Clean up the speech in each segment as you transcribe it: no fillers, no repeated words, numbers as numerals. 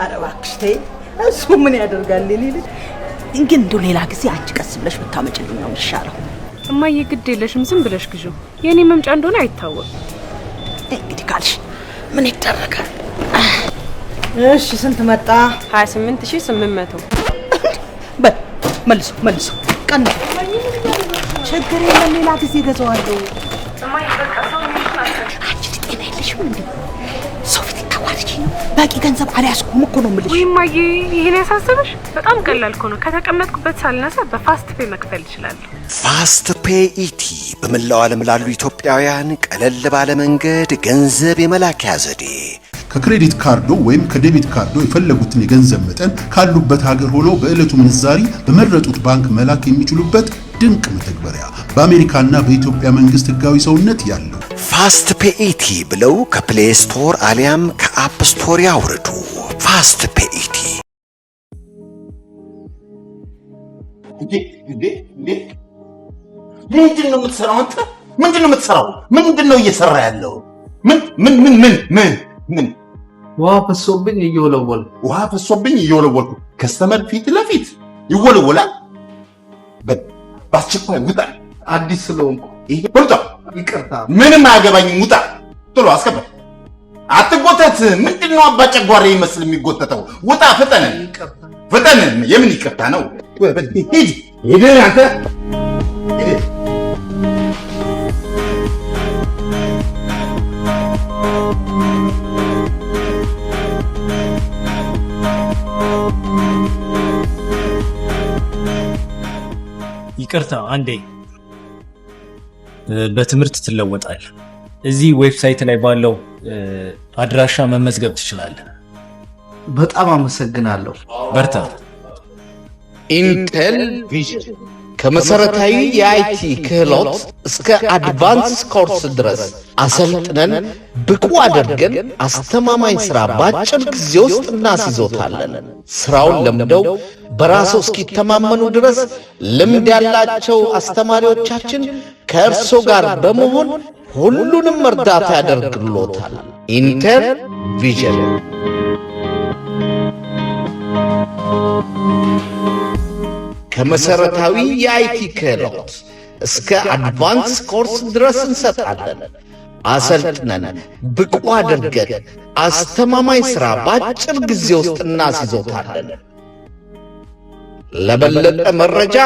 ኧረ እባክሽ ተይ እሱ ምን ያደርጋል ሊል ግን እንደው ሌላ ጊዜ አንቺ ቀስ ብለሽ ብታመጭልኝ ነው የሚሻለው እማዬ ግድ የለሽም ዝም ብለሽ ግዢው የኔ መምጫ እንደሆነ አይታወቅም እንግዲህ ካልሽ ምን ይደረጋል እሺ ስንት መጣ 28800 መልሶ ቀን ችግር የለም ሌላ ጊዜ ገዛዋለሁ እማዬ በቃ ሰው አንቺ ጤና የለሽም እንዴ ሶፊት ታዋርጂ ነው ባቂ ገንዘብ አልያዝኩም እኮ ነው የምልሽ እማዬ ይሄን ያሳሰበሽ በጣም ቀላል እኮ ነው ከተቀመጥኩበት ሳልነሳ በፋስት ፔይ መክፈል ይችላል ፋስት ፔይ ኢቲ በመላው ዓለም ላሉ ኢትዮጵያውያን ቀለል ባለ መንገድ ገንዘብ የመላኪያ ዘዴ ከክሬዲት ካርዶ ወይም ከዴቢት ካርዶ የፈለጉትን የገንዘብ መጠን ካሉበት ሀገር ሆኖ በእለቱ ምንዛሪ በመረጡት ባንክ መላክ የሚችሉበት ድንቅ መተግበሪያ በአሜሪካና በኢትዮጵያ መንግስት ህጋዊ ሰውነት ያለው ፋስት ፔይ ኢቲ ብለው ከፕሌይ ስቶር አሊያም ከአፕ ስቶር ያውርዱ ፋስት ፔይ ኢቲ ምንድነው የምትሰራው አንተ ምንድነው የምትሰራው ምንድነው እየሰራ ያለው ምን ውሃ ፈሶብኝ እየወለወልኩ ከስተመር ፊት ለፊት ይወለወላል በአስቸኳይ ውጣ አዲስ ስለሆንኩ ይሄ ወጣ ይቅርታ ምንም አያገባኝም ውጣ ቶሎ አስገባ አትጎተት ምንድነው አባጨጓሬ ይመስል የሚጎተተው ውጣ ፍጠን የምን ይቅርታ ነው ሂድ አንተ ይቅርታ አንዴ በትምህርት ትለወጣል እዚህ ዌብሳይት ላይ ባለው አድራሻ መመዝገብ ትችላለህ በጣም አመሰግናለሁ በርታ ኢንቴል ቪዥን ከመሰረታዊ የአይቲ ክህሎት እስከ አድቫንስ ኮርስ ድረስ አሰልጥነን ብቁ አድርገን አስተማማኝ ስራ ባጭር ጊዜ ውስጥ እናስይዞታለን ስራውን ለምደው በራስዎ እስኪተማመኑ ድረስ ልምድ ያላቸው አስተማሪዎቻችን ከእርሶ ጋር በመሆን ሁሉንም እርዳታ ያደርግልዎታል ኢንቴል ቪዥን ከመሰረታዊ የአይቲ ክህሎት እስከ አድቫንስ ኮርስ ድረስ እንሰጣለን አሰልጥነን ብቁ አድርገን አስተማማኝ ሥራ ባጭር ጊዜ ውስጥ እናስይዞታለን ለበለጠ መረጃ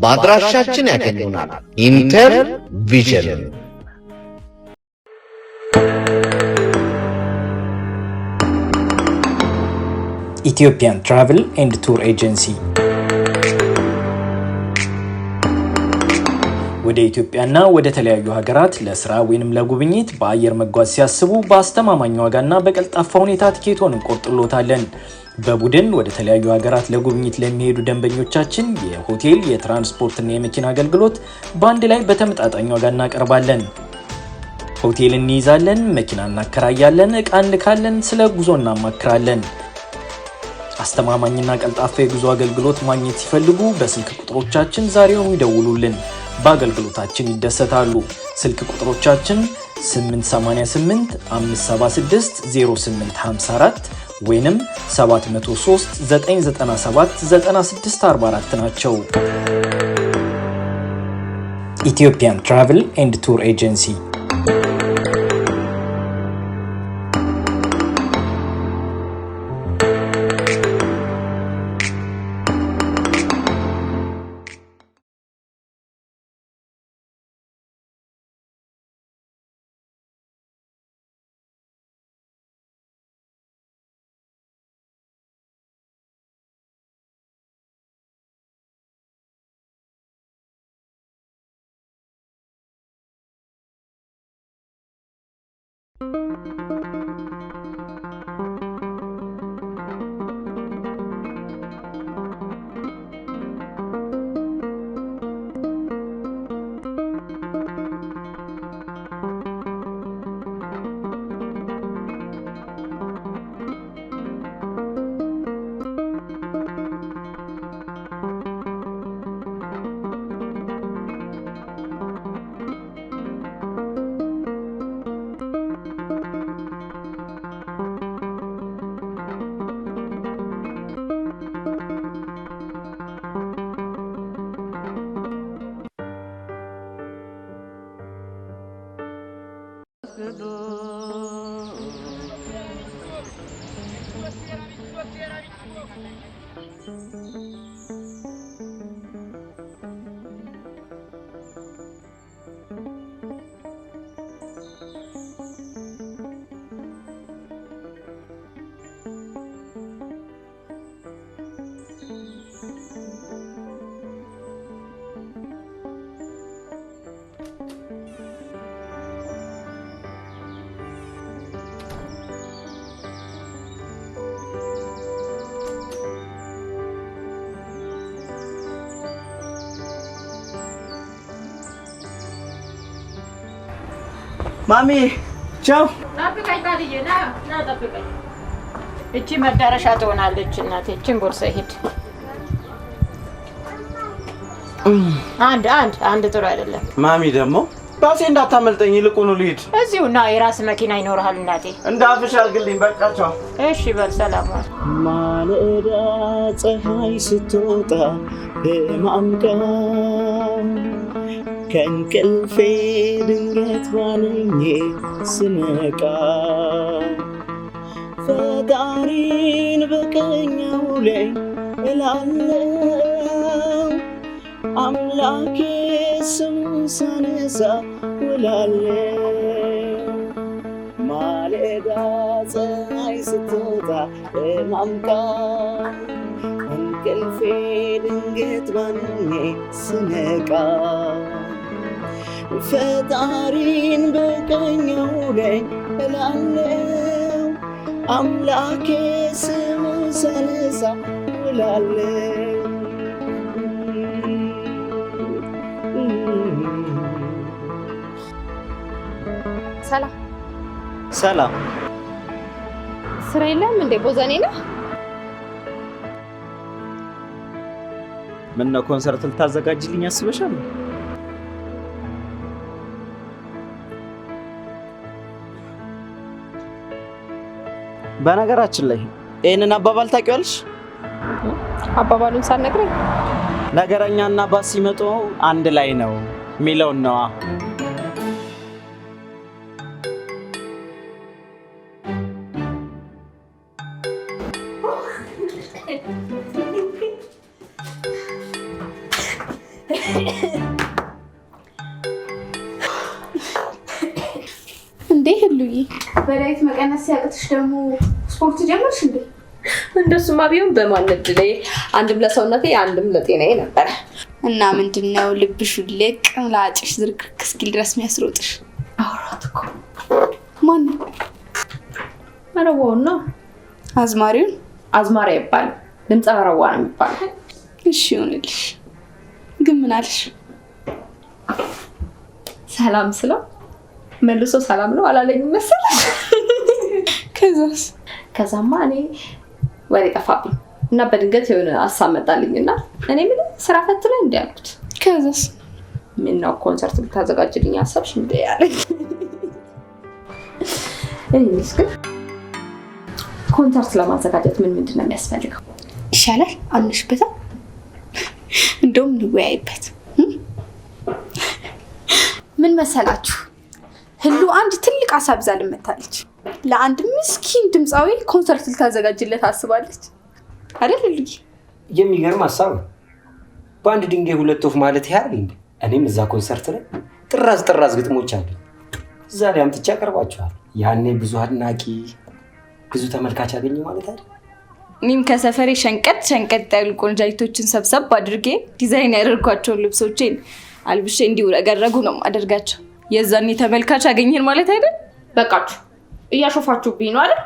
በአድራሻችን ያገኙናል ኢንቴል ቪዥን Ethiopian Travel and Tour Agency ወደ ኢትዮጵያና ወደ ተለያዩ ሀገራት ለስራ ወይንም ለጉብኝት በአየር መጓዝ ሲያስቡ በአስተማማኝ ዋጋና በቀልጣፋ ሁኔታ ቲኬቶን እንቆርጥሎታለን። በቡድን ወደ ተለያዩ ሀገራት ለጉብኝት ለሚሄዱ ደንበኞቻችን የሆቴል፣ የትራንስፖርትና የመኪና አገልግሎት በአንድ ላይ በተመጣጣኝ ዋጋ እናቀርባለን። ሆቴል እንይዛለን፣ መኪና እናከራያለን፣ ዕቃ እንልካለን፣ ስለ ጉዞ እናማክራለን። አስተማማኝና ቀልጣፋ የጉዞ አገልግሎት ማግኘት ሲፈልጉ በስልክ ቁጥሮቻችን ዛሬውኑ ይደውሉልን። በአገልግሎታችን ይደሰታሉ። ስልክ ቁጥሮቻችን 888 576 0854 ወይንም 703 997 9644 ናቸው። Ethiopian Travel and Tour Agency ማሚ ቻው። ጠብቀኝ ቃልዬ፣ ና ጠብቀኝ። እቺ መዳረሻ ትሆናለች እናቴ። እቺን ቦርሳ ሂድ። አንድ ጥሩ አይደለም። ማሚ ደግሞ ባሴ እንዳታመልጠኝ፣ ይልቁኑ ልሂድ። እዚሁ ና፣ የራስ መኪና ይኖርሃል እናቴ። እንዳፍሽ አድርግልኝ። በቃ ቻው። እሺ በል ሰላም። ማለዳ ፀሐይ ስትወጣ በማምቃ ከእንቅልፌ ድንገት ባንኜ ስነቃ ፈጣሪን በቀኛው ላይ እላለው አምላኬ ስሙን ሳነሳ ውላለው። ማለዳ ፀሐይ ስትወጣ በማምቃ ከእንቅልፌ ድንገት ባንኜ ስነቃ ፈጣሪን በቀኛው ላይ እላለው አምላኬ ስሙን ሳነሳ ውላለው። ሰላም። ስራ የለም እንዴ? ቦዛኔ ነው። ምን ነው ኮንሰርት ልታዘጋጅልኝ አስበሻል? በነገራችን ላይ ይሄንን አባባል ታውቂዋለሽ? አባባሉን ሳትነግረኝ ነገረኛና ባስ ሲመጡ አንድ ላይ ነው የሚለውን ነዋ። እንዴ ህሉዬ፣ በዳይት መቀነስ ሲያቅትሽ ደግሞ ስፖርት ጀመርሽ እንዴ? እንደሱማ ቢሆን በማን እድሌ፣ አንድም ለሰውነቴ አንድም ለጤናዬ ነበረ። እና ምንድነው ልብሽ ልቅ ላጭሽ ዝርክርክ እስኪል ድረስ የሚያስሮጥሽ? አውራት እኮ ማን ነው? መረዋውና አዝማሪውን? አዝማሪ አይባልም፣ ድምፀ መረዋ ነው የሚባለው። እሺ ይሁንልሽ። ግን ምን አልሽ? ሰላም ስለው መልሶ ሰላም ነው አላለኝ መሰለሽ። ከዛማ እኔ ወሬ ጠፋብኝ እና በድንገት የሆነ ሀሳብ መጣልኝና እኔ ምን ስራ ፈት ላይ እንደ ያልኩት። ከዛስ ምን ነው ኮንሰርት ብታዘጋጅልኝ ሀሳብሽ እንደ ያለኝ። እኔስ ግን ኮንሰርት ለማዘጋጀት ምንድን ነው የሚያስፈልገው? ይሻላል አንሽበታ፣ እንደውም እንወያይበት። ምን መሰላችሁ? ህሉ አንድ ትልቅ ሀሳብ ይዛ ልመታለች። ለአንድ ምስኪን ድምፃዊ ኮንሰርት ልታዘጋጅለት አስባለች አይደል ህሉዬ? የሚገርም ሀሳብ ነው። በአንድ ድንጋይ ሁለት ወፍ ማለት ያህል እንዴ! እኔም እዛ ኮንሰርት ላይ ጥራዝ ግጥሞች አሉ። እዛ ላይ አምጥቼ አቀርባቸዋል። ያኔ ብዙ አድናቂ፣ ብዙ ተመልካች ያገኘ ማለት አይደል? እኔም ከሰፈሬ ሸንቀጥ ያሉ ቆንጃይቶችን ሰብሰብ አድርጌ ዲዛይን ያደርኳቸውን ልብሶቼን አልብሼ እንዲውረገረጉ ነው አደርጋቸው። የዛኔ ተመልካች ያገኘን ማለት አይደል? በቃችሁ፣ እያሾፋችሁብኝ ነው አይደል?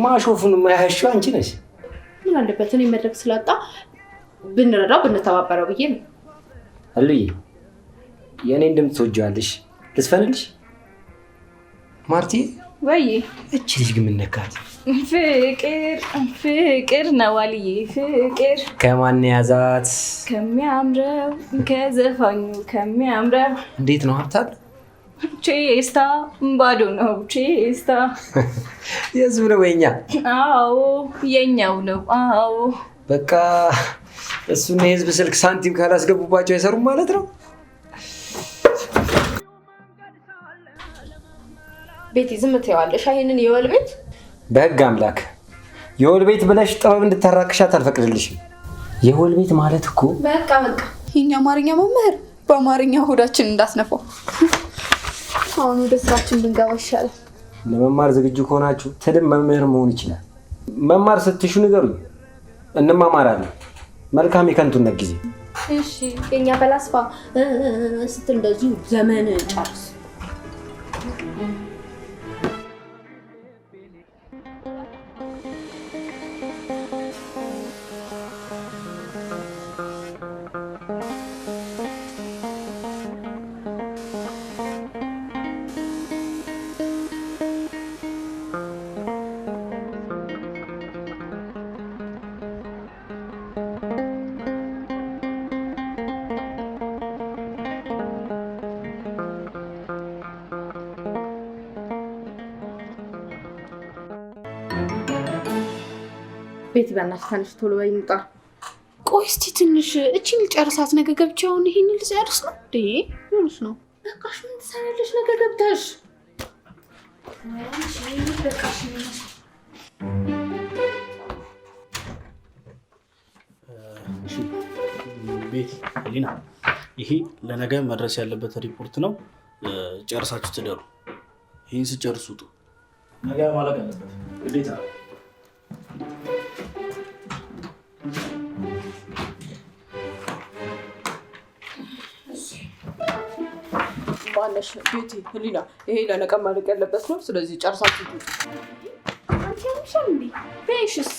ማሾፉን የማያሻው አንቺ ነሽ። ምን አለበት እኔ መድረክ ስላጣ ብንረዳው ብንተባበረው ብዬ ነው። ህሉዬ፣ የእኔን ድምፅ ትወጂዋለሽ? ልስፈንልሽ? ማርቲ ወይ እቺ ልጅ ግን ምን ነካት? ፍቅር ነው አልዬ፣ ፍቅር ከማን ያዛት? ከሚያምረው ከዘፋኙ ከሚያምረው። እንዴት ነው ሀብታል? ቼስታ ባዶ ነው ቼስታ። የህዝብ ነው የኛ? አዎ የኛው ነው። አዎ በቃ እሱና የህዝብ ስልክ ሳንቲም ካላስገቡባቸው አይሰሩም ማለት ነው። ቤቲ ዝም ትይዋለሽ? ይሄንን የወል ቤት በህግ አምላክ የወል ቤት ብለሽ ጥበብ እንድታራቅሻት አልፈቅድልሽም። የወል ቤት ማለት እኮ በቃ የኛ አማርኛ መምህር በአማርኛ ሆዳችን እንዳስነፋው። አሁን ወደ ስራችን ብንገባ ይሻላል። ለመማር ዝግጁ ከሆናችሁ ትልም መምህር መሆን ይችላል። መማር ስትሹ ንገሩኝ፣ እንማማራለን። መልካም የከንቱነት ጊዜ። እሺ የኛ ፈላስፋ ስትል እንደዚሁ ዘመን ጨርስ። ቤት በእናትሽ ትንሽ ቶሎ በይ እንውጣ። ቆይ እስቲ ትንሽ እቺን ልጨርሳት፣ ነገ ገብቼ አሁን ይሄን ልጨርስ ነው እንዴ? ምንስ ነው? በቃሽ፣ ምን ትሰሪያለሽ ነገ ገብተሽ? በቃሽ። ቤቲ ሊና፣ ይሄ ለነገ መድረስ ያለበት ሪፖርት ነው። ጨርሳችሁ ትደሩ። ይህን ስጨርሱ ውጡ። ነገ ማለቅ አለበት ግዴታ። ማነሽ ቤቲ ህሊና፣ ይሄ ለነገ ማለቅ ያለበት ነው። ስለዚህ ጨርሳችሁ ውጡ። አንቺ ያምሻል እንዴ? በይሽስ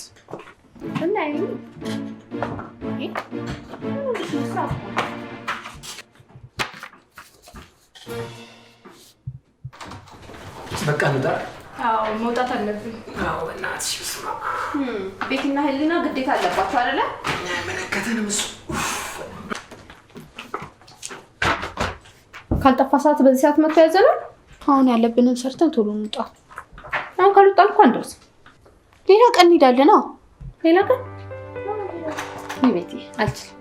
እና ይሄ በቃ እንውጣ። አዎ መውጣት አለብን። አዎ እናትሽ ስማ፣ ቤትና ህሊና ግዴታ አለባቸው አይደለ? መለከተንም እሱ ካልጠፋ ሰዓት በዚህ ሰዓት መጥቶ ያዘናል። አሁን ያለብንን ሰርተን ቶሎ እንውጣ። አሁን ካልወጣን እኮ አንደርስም። ሌላ ቀን እንሄዳለን። አዎ ሌላ ቀን ቤቲ አልችልም።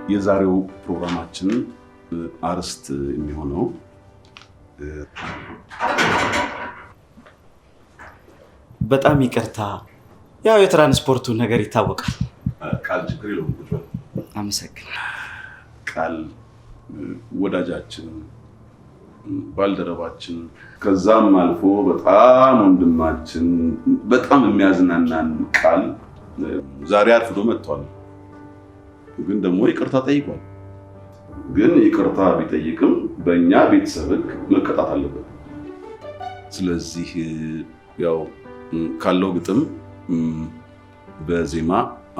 የዛሬው ፕሮግራማችን አርዕስት የሚሆነው በጣም ይቅርታ፣ ያው የትራንስፖርቱ ነገር ይታወቃል። ቃል ችግር የለውም። አመሰግናለሁ። ቃል ወዳጃችን፣ ባልደረባችን፣ ከዛም አልፎ በጣም ወንድማችን፣ በጣም የሚያዝናናን ቃል ዛሬ አርፍዶ መጥቷል። ግን ደግሞ ይቅርታ ጠይቋል። ግን ይቅርታ ቢጠይቅም በእኛ ቤተሰብ ሕግ መቀጣት አለበት። ስለዚህ ያው ካለው ግጥም በዜማ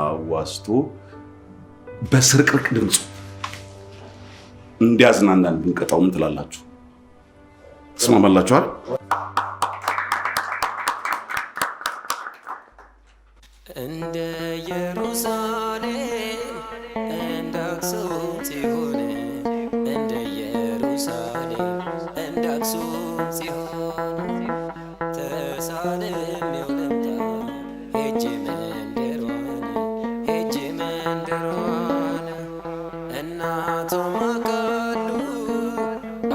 አዋስቶ በስርቅርቅ ድምፁ እንዲያዝናናን ብንቀጣው ምን ትላላችሁ? ትስማማላችኋል? እንደ ኢየሩሳሌም እንደ አክሱም ጽዮን እንደ ኢየሩሳሌም እንደ አክሱም ጽዮን ተሳልሜው ልምጣ ሄጄ መንደሯን እናቷም አውቃሉ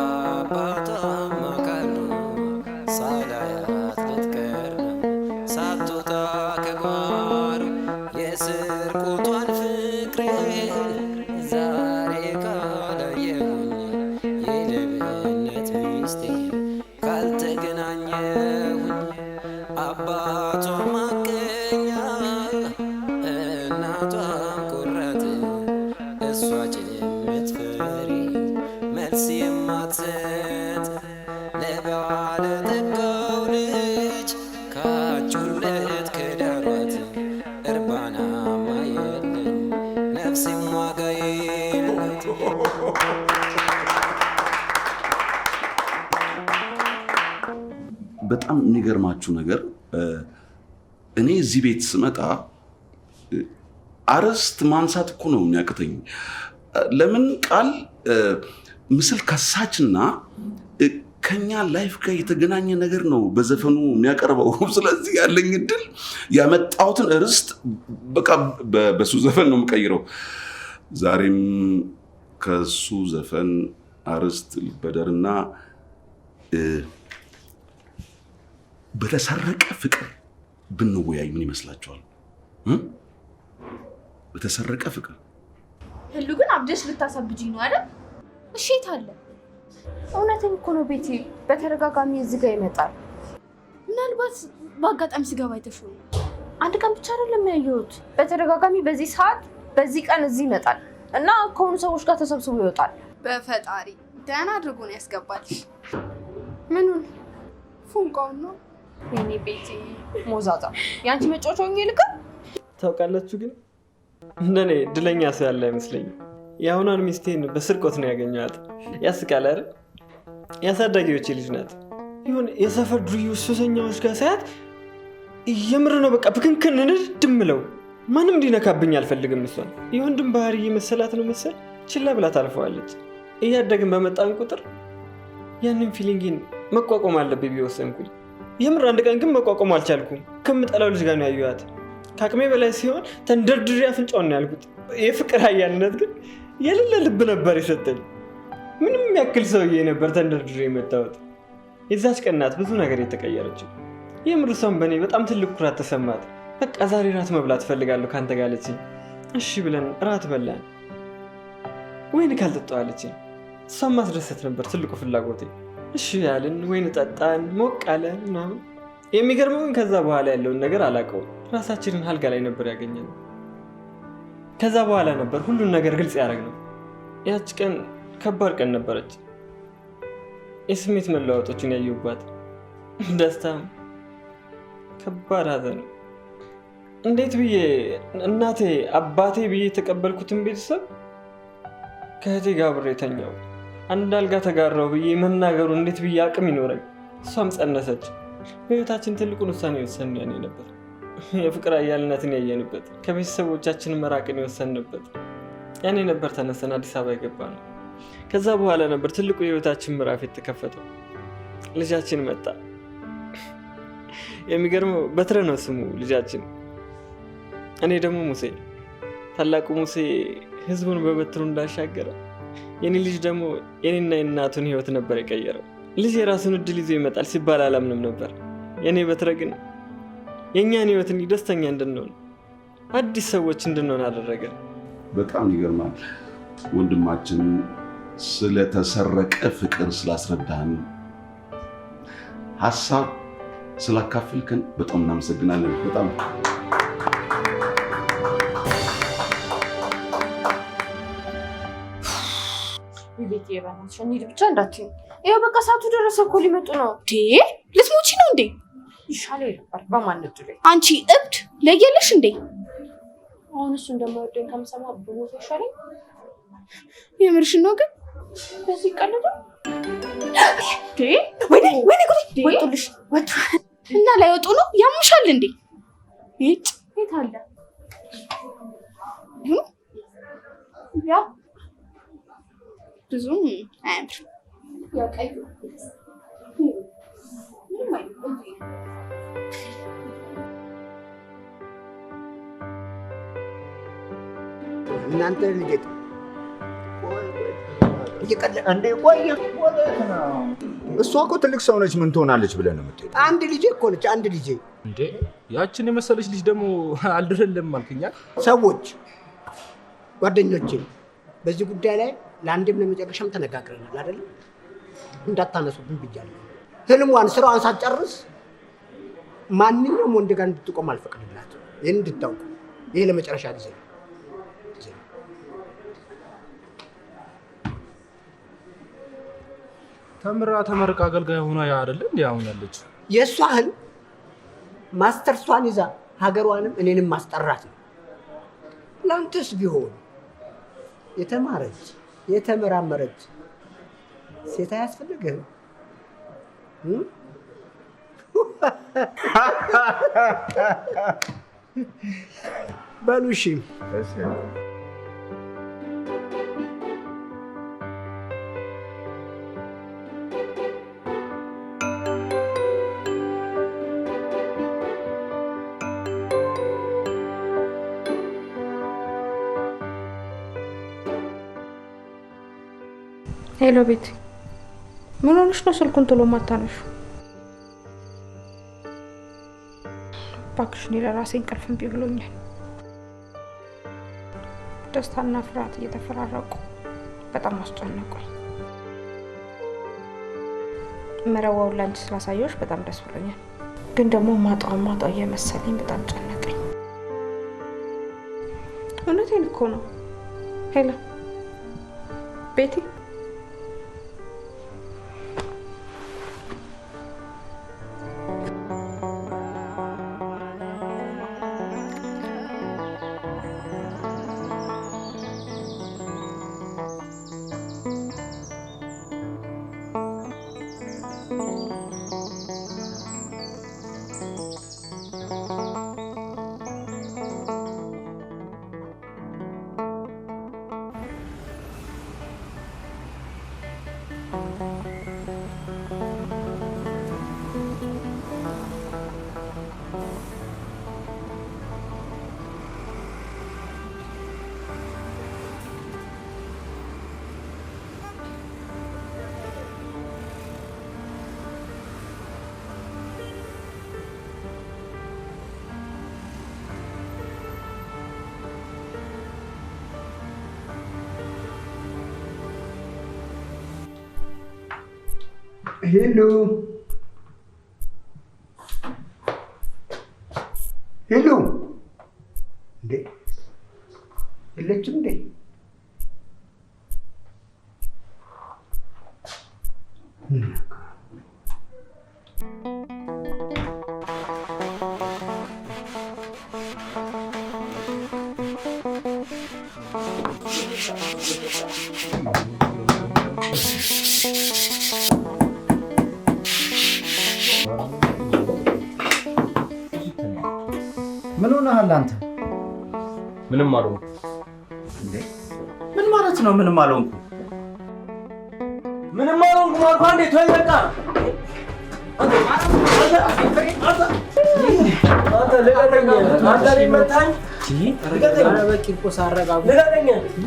አባቷም አውቃሉ ሳላያት ልትቀር ነው ሳትወጣ ከጓሮ የስርቆቷን ፍቅሬን ዛሬ ካላየሁኝ የልብነት ሚስቴን ካልተገናኘሁኝ አባቷም ማቀኛ እናቷም ኩራት እሷ ጭምት ፈሪ መልስ የማትሰጥ ለባለ ጠጋው ልጅ ካጩለት ከዳሯት እርባናማ የለን ነፍሴም ዋጋ የለት። በጣም የሚገርማችሁ ነገር እኔ እዚህ ቤት ስመጣ አርዕስት ማንሳት እኮ ነው የሚያቅተኝ። ለምን ቃል ምስል ከሳችና ከኛ ላይፍ ጋር የተገናኘ ነገር ነው በዘፈኑ የሚያቀርበው። ስለዚህ ያለኝ እድል ያመጣሁትን ርዕስት በቃ በሱ ዘፈን ነው የምቀይረው። ዛሬም ከሱ ዘፈን አርስት ልበደርና በተሰረቀ ፍቅር ብንወያይ ምን ይመስላችኋል? በተሰረቀ ፍቅር ሁሉ ግን አብደሽ ልታሳብጂኝ ነው አይደል? እሺ ታለ እውነቴን እኮ ነው ቤቲ። በተደጋጋሚ እዚህ ጋር ይመጣል። ምናልባት በአጋጣሚ ስገባ አይተሽው አንድ ቀን ብቻ አይደለም ያየሁት። በተደጋጋሚ በዚህ ሰዓት በዚህ ቀን እዚህ ይመጣል እና ከሆኑ ሰዎች ጋር ተሰብስቦ ይወጣል። በፈጣሪ ደህና አድርጎ ነው ያስገባልሽ። ምኑን? ፉንቃውን ነው። የኔ ቤቲ ሞዛዛ ያንቺ መጫወቻ ሆኜ ልቀ ታውቃላችሁ ግን እንደኔ ድለኛ ሰው ያለ አይመስለኝም። የአሁኗን ሚስቴን በስርቆት ነው ያገኘኋት። ያስቃል አይደል? ያሳዳጊዎቼ ልጅ ናት። ይሁን የሰፈር ዱርዬዎች ሱሰኛዎች ጋር ሳያት የምር ነው በቃ ብክንክን እንድምለው ማንም እንዲነካብኝ አልፈልግም። እሷን የወንድም ባህሪ መሰላት ነው መሰል ችላ ብላ ታልፈዋለች። እያደግን በመጣን ቁጥር ያንን ፊሊንግን መቋቋም አለብኝ ቢወሰንኩኝ። የምር አንድ ቀን ግን መቋቋም አልቻልኩም። ከምጠላው ልጅ ጋር ነው ያዩዋት። ከአቅሜ በላይ ሲሆን ተንደርድሬ አፍንጫውን ነው ያልኩት። የፍቅር ኃያልነት ግን የሌለ ልብ ነበር የሰጠኝ። ምንም ያክል ሰውዬ ነበር ተንደርድሬ የመጣሁት። የዛች ቀን ናት ብዙ ነገር የተቀየረችው። የምር እሷም በእኔ በጣም ትልቅ ኩራት ተሰማት። በቃ ዛሬ ራት መብላት እፈልጋለሁ ከአንተ ጋር አለችኝ። እሺ ብለን ራት በላን። ወይን ካልጠጣሁ አለችኝ። እሷን ማስደሰት ነበር ትልቁ ፍላጎቴ። እሺ ያልን ወይን ጠጣን፣ ሞቅ አለን ምናምን። የሚገርመው ግን ከዛ በኋላ ያለውን ነገር አላውቀውም። ራሳችንን አልጋ ላይ ነበር ያገኘነው። ከዛ በኋላ ነበር ሁሉን ነገር ግልጽ ያደረግነው። ያች ቀን ከባድ ቀን ነበረች። የስሜት መለዋወጦችን ያየሁባት፣ ደስታም፣ ከባድ ሐዘን። እንዴት ብዬ እናቴ አባቴ ብዬ የተቀበልኩትን ቤተሰብ ከእህቴ ጋር አብሬ ተኛው። አንድ አልጋ ተጋራው ብዬ መናገሩ እንዴት ብዬ አቅም ይኖረኝ? እሷም ጸነሰች። በህይወታችን ትልቁን ውሳኔ የወሰን ያኔ ነበር። የፍቅር ኃያልነትን ያየንበት፣ ከቤተሰቦቻችን መራቅን የወሰንበት ያኔ ነበር። ተነስተን አዲስ አበባ የገባ ነው። ከዛ በኋላ ነበር ትልቁ የህይወታችን ምዕራፍ የተከፈተው። ልጃችን መጣ። የሚገርመው በትረ ነው ስሙ ልጃችን። እኔ ደግሞ ሙሴ። ታላቁ ሙሴ ህዝቡን በበትሩ እንዳሻገረ የኔ ልጅ ደግሞ የኔና የእናቱን ህይወት ነበር የቀየረው። ልጅ የራሱን እድል ይዞ ይመጣል ሲባል አላምንም ነበር። የኔ በትረ ግን የእኛን ህይወት ደስተኛ እንድንሆን አዲስ ሰዎች እንድንሆን አደረገ። በጣም ይገርማል ወንድማችን። ስለተሰረቀ ፍቅር ስላስረዳህን፣ ሀሳብ ስላካፈልከን በጣም እናመሰግናለን። በጣም ቤት የባናሽ እንሂድ ብቻ እንዳትዪ። ይኸው በቃ ሰዓቱ ደረሰ እኮ ሊመጡ ነው። ልትሞቺ ነው እንዴ? ይሻለኝ ነበር በማንነቱ ላይ። አንቺ እብድ ለየለሽ እንዴ? አሁን እሱ እንደማይወደኝ ከምሰማ ብሞት ይሻለኝ። የምርሽን ነው ግን? በዚህ ቀልድ ወይኔ ጉዴ! ወጡልሽ ወጡ እና ላይወጡ ነው። ያምሻል እንዴ? ይጭ የት አለ? ያ ብዙም አያምርም። ያቀዩ እናንተ ልጅ እንዴ ቆየ። እሷ እኮ ትልቅ ሰው ነች። ምን ትሆናለች ብለህ ነው የምትሄድ? አንድ ልጄ እኮ ነች። አንድ ልጄ እንዴ! ያችን የመሰለች ልጅ ደግሞ አልድረልም አልከኛ። ሰዎች ጓደኞቼ፣ በዚህ ጉዳይ ላይ ለአንድም ለመጨረሻም ተነጋግረናል አይደል? እንዳታነሱብኝ ብያለሁ። ህልሟን ስራዋን ሳትጨርስ ማንኛውም ወንድ ጋር እንድትቆም አልፈቅድላትም። ይህን እንድታውቁ። ይሄ ለመጨረሻ ጊዜ ነው። ተመርቃ አገልጋይ ሆና ያ አይደል እንዴ አሁን ያለችው? የእሷ ህልም ማስተርሷን ይዛ ሀገሯንም እኔንም ማስጠራት ነው። ለአንተስ ቢሆን የተማረች የተመራመረች ሴት አያስፈልግህም? በሉ እሺ። ሄሎ ቤቲ፣ ምን ሆነሽ ነው ስልኩን ቶሎ ማታነሹ? እባክሽ እኔ ለራሴ እንቅልፍ እምቢ ብሎኛል። ደስታና ፍርሃት እየተፈራረቁ በጣም አስጨነቁኝ። መረዋውን ላንቺ ስላሳየሁሽ በጣም ደስ ብሎኛል። ግን ደግሞ ማጣው እየመሰለኝ በጣም ጨነቀኝ። እውነቴን እኮ ነው። ሄሎ ቤቲ፣ ሄሎ ሄሎ፣ እንዴ የለችም እንዴ? ምን ሆነሃል አንተ? ምንም አልሆንኩ። እንዴ ምን ማለት ነው? ምንም አልሆንኩ? ምንም አልሆንኩ ማለት አንዴ ተወኝ በቃ።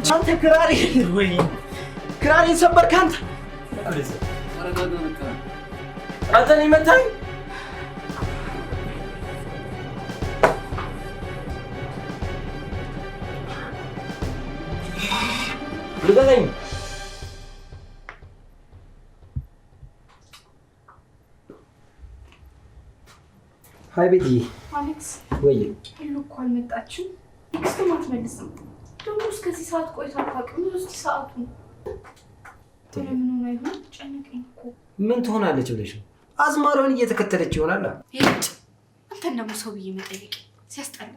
አንተ ክራሪን ሰበርክ አንተ። አንተ ነህ መታኝ። ልቀቀኝ። ሀይ ቤቲ። አሌክስ ወይ ሄሎ እኮ አልመጣችም። ቴክስትም አትመልስም። ደግሞ እስከዚህ ሰዓት ቆይታ አታውቅም። እስኪ ሰዓቱን ምን ሆነ ይሆን? ጨነቀኝ እኮ። ምን ትሆናለች ብለሽ ነው? አዝማሪውን እየተከተለች ይሆናል። ሄድ አንተን ደግሞ ሰው ብዬ መጠየቅ ሲያስጠላ።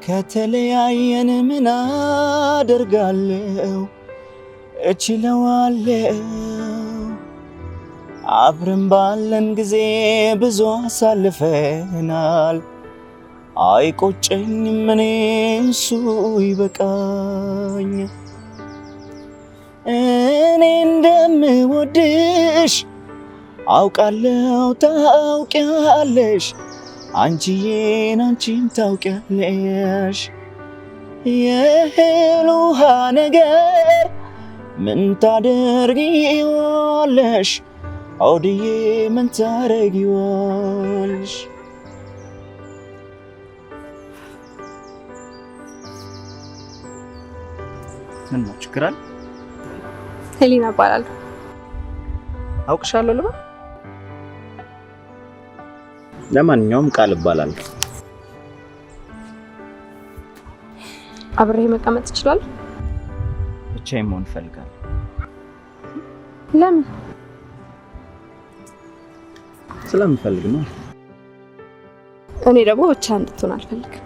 ከተለያየን ምን አደርጋለሁ? እችለዋለሁ። አብረን ባለን ጊዜ ብዙ አሳልፈናል። አይቆጨኝም እኔ እሱ ይበቃኝ። እኔ እንደምወድሽ አውቃለሁ፣ ታውቂያለሽ። አንቺዬን አንቺም ታውቂያለሽ። የእህል ውሃ ነገር ምን ታደርጊዋለሽ? አውድዬ ምን ታረጊዋለሽ? ምን ነው ችግር አለ? ሄሊና እባላለሁ። አውቅሻለሁ ልበል? ለማንኛውም ቃል እባላለሁ። አብሬ መቀመጥ ትችላለህ? ብቻዬን መሆን እፈልጋለሁ። ለምን? ስለምፈልግ ነው። እኔ ደግሞ ብቻ እንድትሆን አልፈልግም።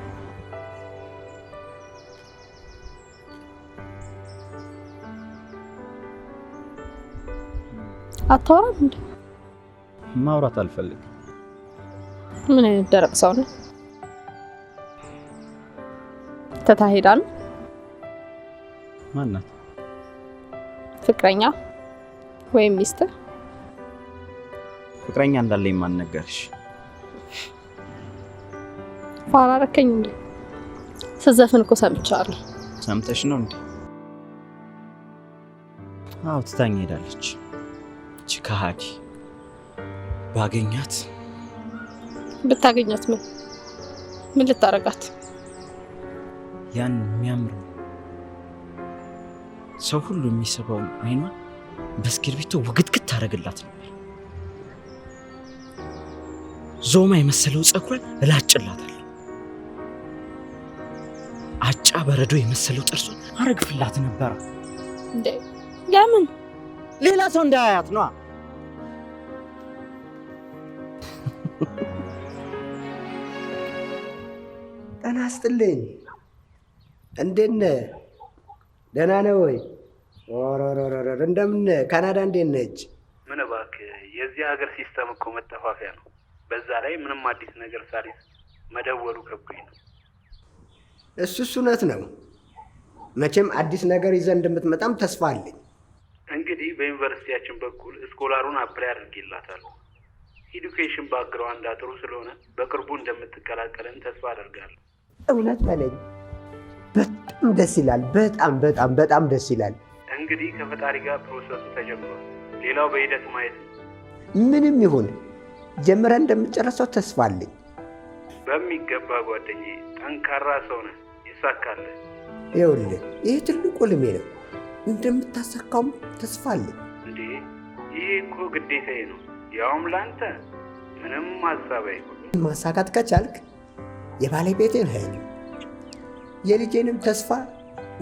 አታወራም እንዴ? ማውራት አልፈልግም። ምን አይነት ደረቅ ሰው ነው? ተታሄዳል? ማናት? ፍቅረኛ ወይም ሚስት? ፍቅረኛ እንዳለኝ ማን ነገርሽ? ፋራ ረከኝ እንዴ? ስዘፍን እኮ ሰምቻለሁ። ሰምተሽ ነው እንዴ? አዎ ትታኝ ሄዳለች። እቺ ከሃዲ ባገኛት ብታገኛት ምን ልታረጋት? ያን የሚያምር ሰው ሁሉ የሚስበው አይኗ በእስክርቢቶ ውግትግት ታደርግላት ነበር። ዞማ የመሰለው ፀጉሯን እላጭላታለሁ። አጫ በረዶ የመሰለው ጥርሷን አረግፍላት ነበር። እንዴ ለምን? ሌላ ሰው እንዳያያት ነው። ጤና ይስጥልኝ። እንዴት ነህ? ደህና ነህ ወይ? እንደምን ካናዳ እንዴት ነች? ምን እባክህ፣ የዚህ ሀገር ሲስተም እኮ መጠፋፊያ ነው። በዛ ላይ ምንም አዲስ ነገር ሳሊስ መደወሉ ከብዶኝ ነው። እሱስ እውነት ነው። መቼም አዲስ ነገር ይዘህ እንደምትመጣም ተስፋ አለኝ። እንግዲህ በዩኒቨርሲቲያችን በኩል ስኮላሩን አፕላይ አድርጌላታለሁ። ኤዱኬሽን ባክግራውንድ ጥሩ ስለሆነ በቅርቡ እንደምትቀላቀለን ተስፋ አደርጋለሁ። እውነት በለኝ። በጣም ደስ ይላል። በጣም ደስ ይላል። እንግዲህ ከፈጣሪ ጋር ፕሮሰሱ ተጀምሯል። ሌላው በሂደት ማየት ነው። ምንም ይሁን ጀምረን እንደምጨርሰው ተስፋ አለኝ። በሚገባ ጓደኛዬ፣ ጠንካራ ሰው ነህ፣ ይሳካልህ። ይኸውልህ ይህ ትልቁ ልሜ ነው። እንደምታሳካውም ተስፋ አለኝ። እንዴ ይህ እኮ ግዴታዬ ነው፣ ያውም ለአንተ ምንም ሀሳብ አይሆን። ማሳካት ከቻልክ የባለቤቴን ህልም የልጄንም ተስፋ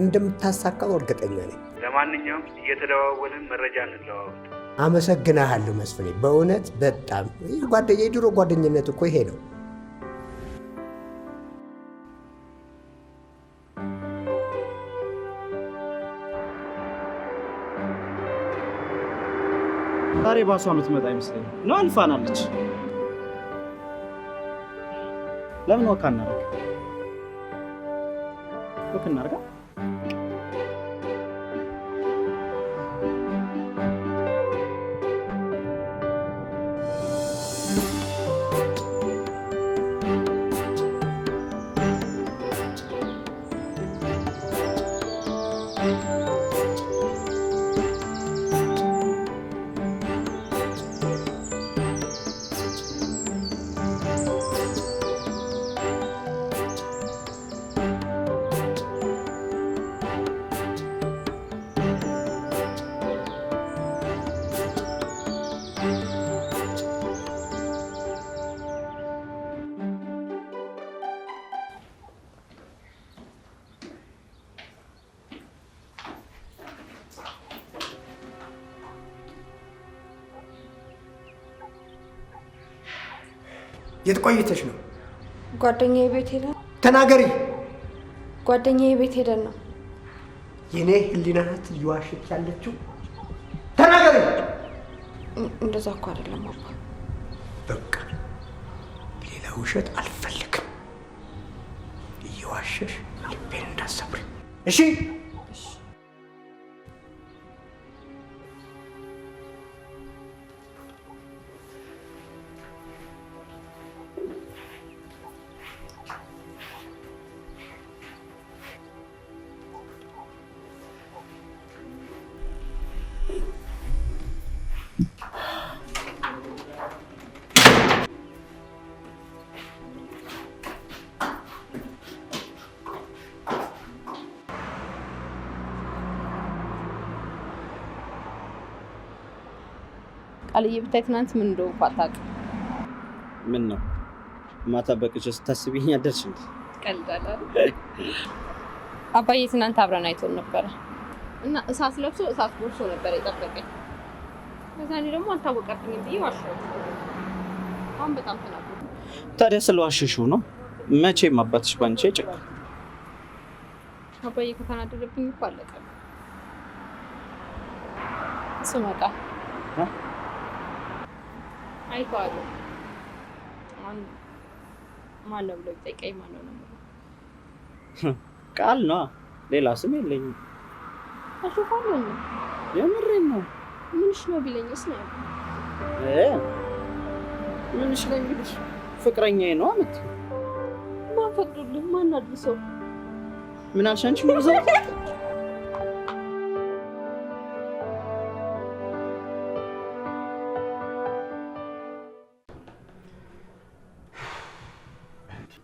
እንደምታሳካው እርግጠኛ ነኝ። ለማንኛውም እየተደዋወልን መረጃ እንለዋወጥ። አመሰግናለሁ መስፍኔ፣ በእውነት በጣም የድሮ ጓደኝነት እኮ ይሄ ነው። ዛሬ ባሷ የምትመጣ ይመስለኛል ነው። አልፋናለች። ለምን ወክ አናደርግ? ወክ እናድርጋ። የት ቆይተሽ ነው? ጓደኛዬ ቤት ሄደን። ተናገሪ። ጓደኛዬ ቤት ሄደን ነው። የኔ ህሊና ናት እየዋሸች ያለችው። ተናገሪ። እንደዛ እኮ አይደለም አባ። በቃ ሌላ ውሸት አልፈልግም። እየዋሸሽ ልቤን እንዳሰብሪ እሺ? ቃልዬ ብታይ ትናንት ምን እንደሆንኩ አታውቅም። ምን ነው ማታ በቅቼ ስታስቢኝ አደርሽ እንዴ? ቀልዳለህ። አባዬ ትናንት አብረን አይቶን ነበረ እና እሳት ለብሶ እሳት ጎርሶ ነበር የጠበቀኝ። ከዛ እኔ ደግሞ አልታወቀብኝም ብዬ ዋሸሁት። አሁን በጣም ተናደድኩ። ታዲያ ስለዋሸሽው ነው? መቼም አባትሽ ባንቺ አይጨክንም። አባዬ ከተናደደብኝ እኮ አለቀ። ስመጣ አይተዋለሁ። ማነው ብሎ ይጠይቀኝ ማነው ነው? ቃል ነው፣ ሌላ ስም የለኝም። አሾፋለሁ ነው። የምሬን ነው። ምንሽ ነው ቢለኝስ ነው? ምንሽ ነው የሚልሽ? ፍቅረኛዬ ነው አመት። ማን ፈቅዶልህ? ማን አድርሰው? ምን አልሽ አንቺ? ሙዛ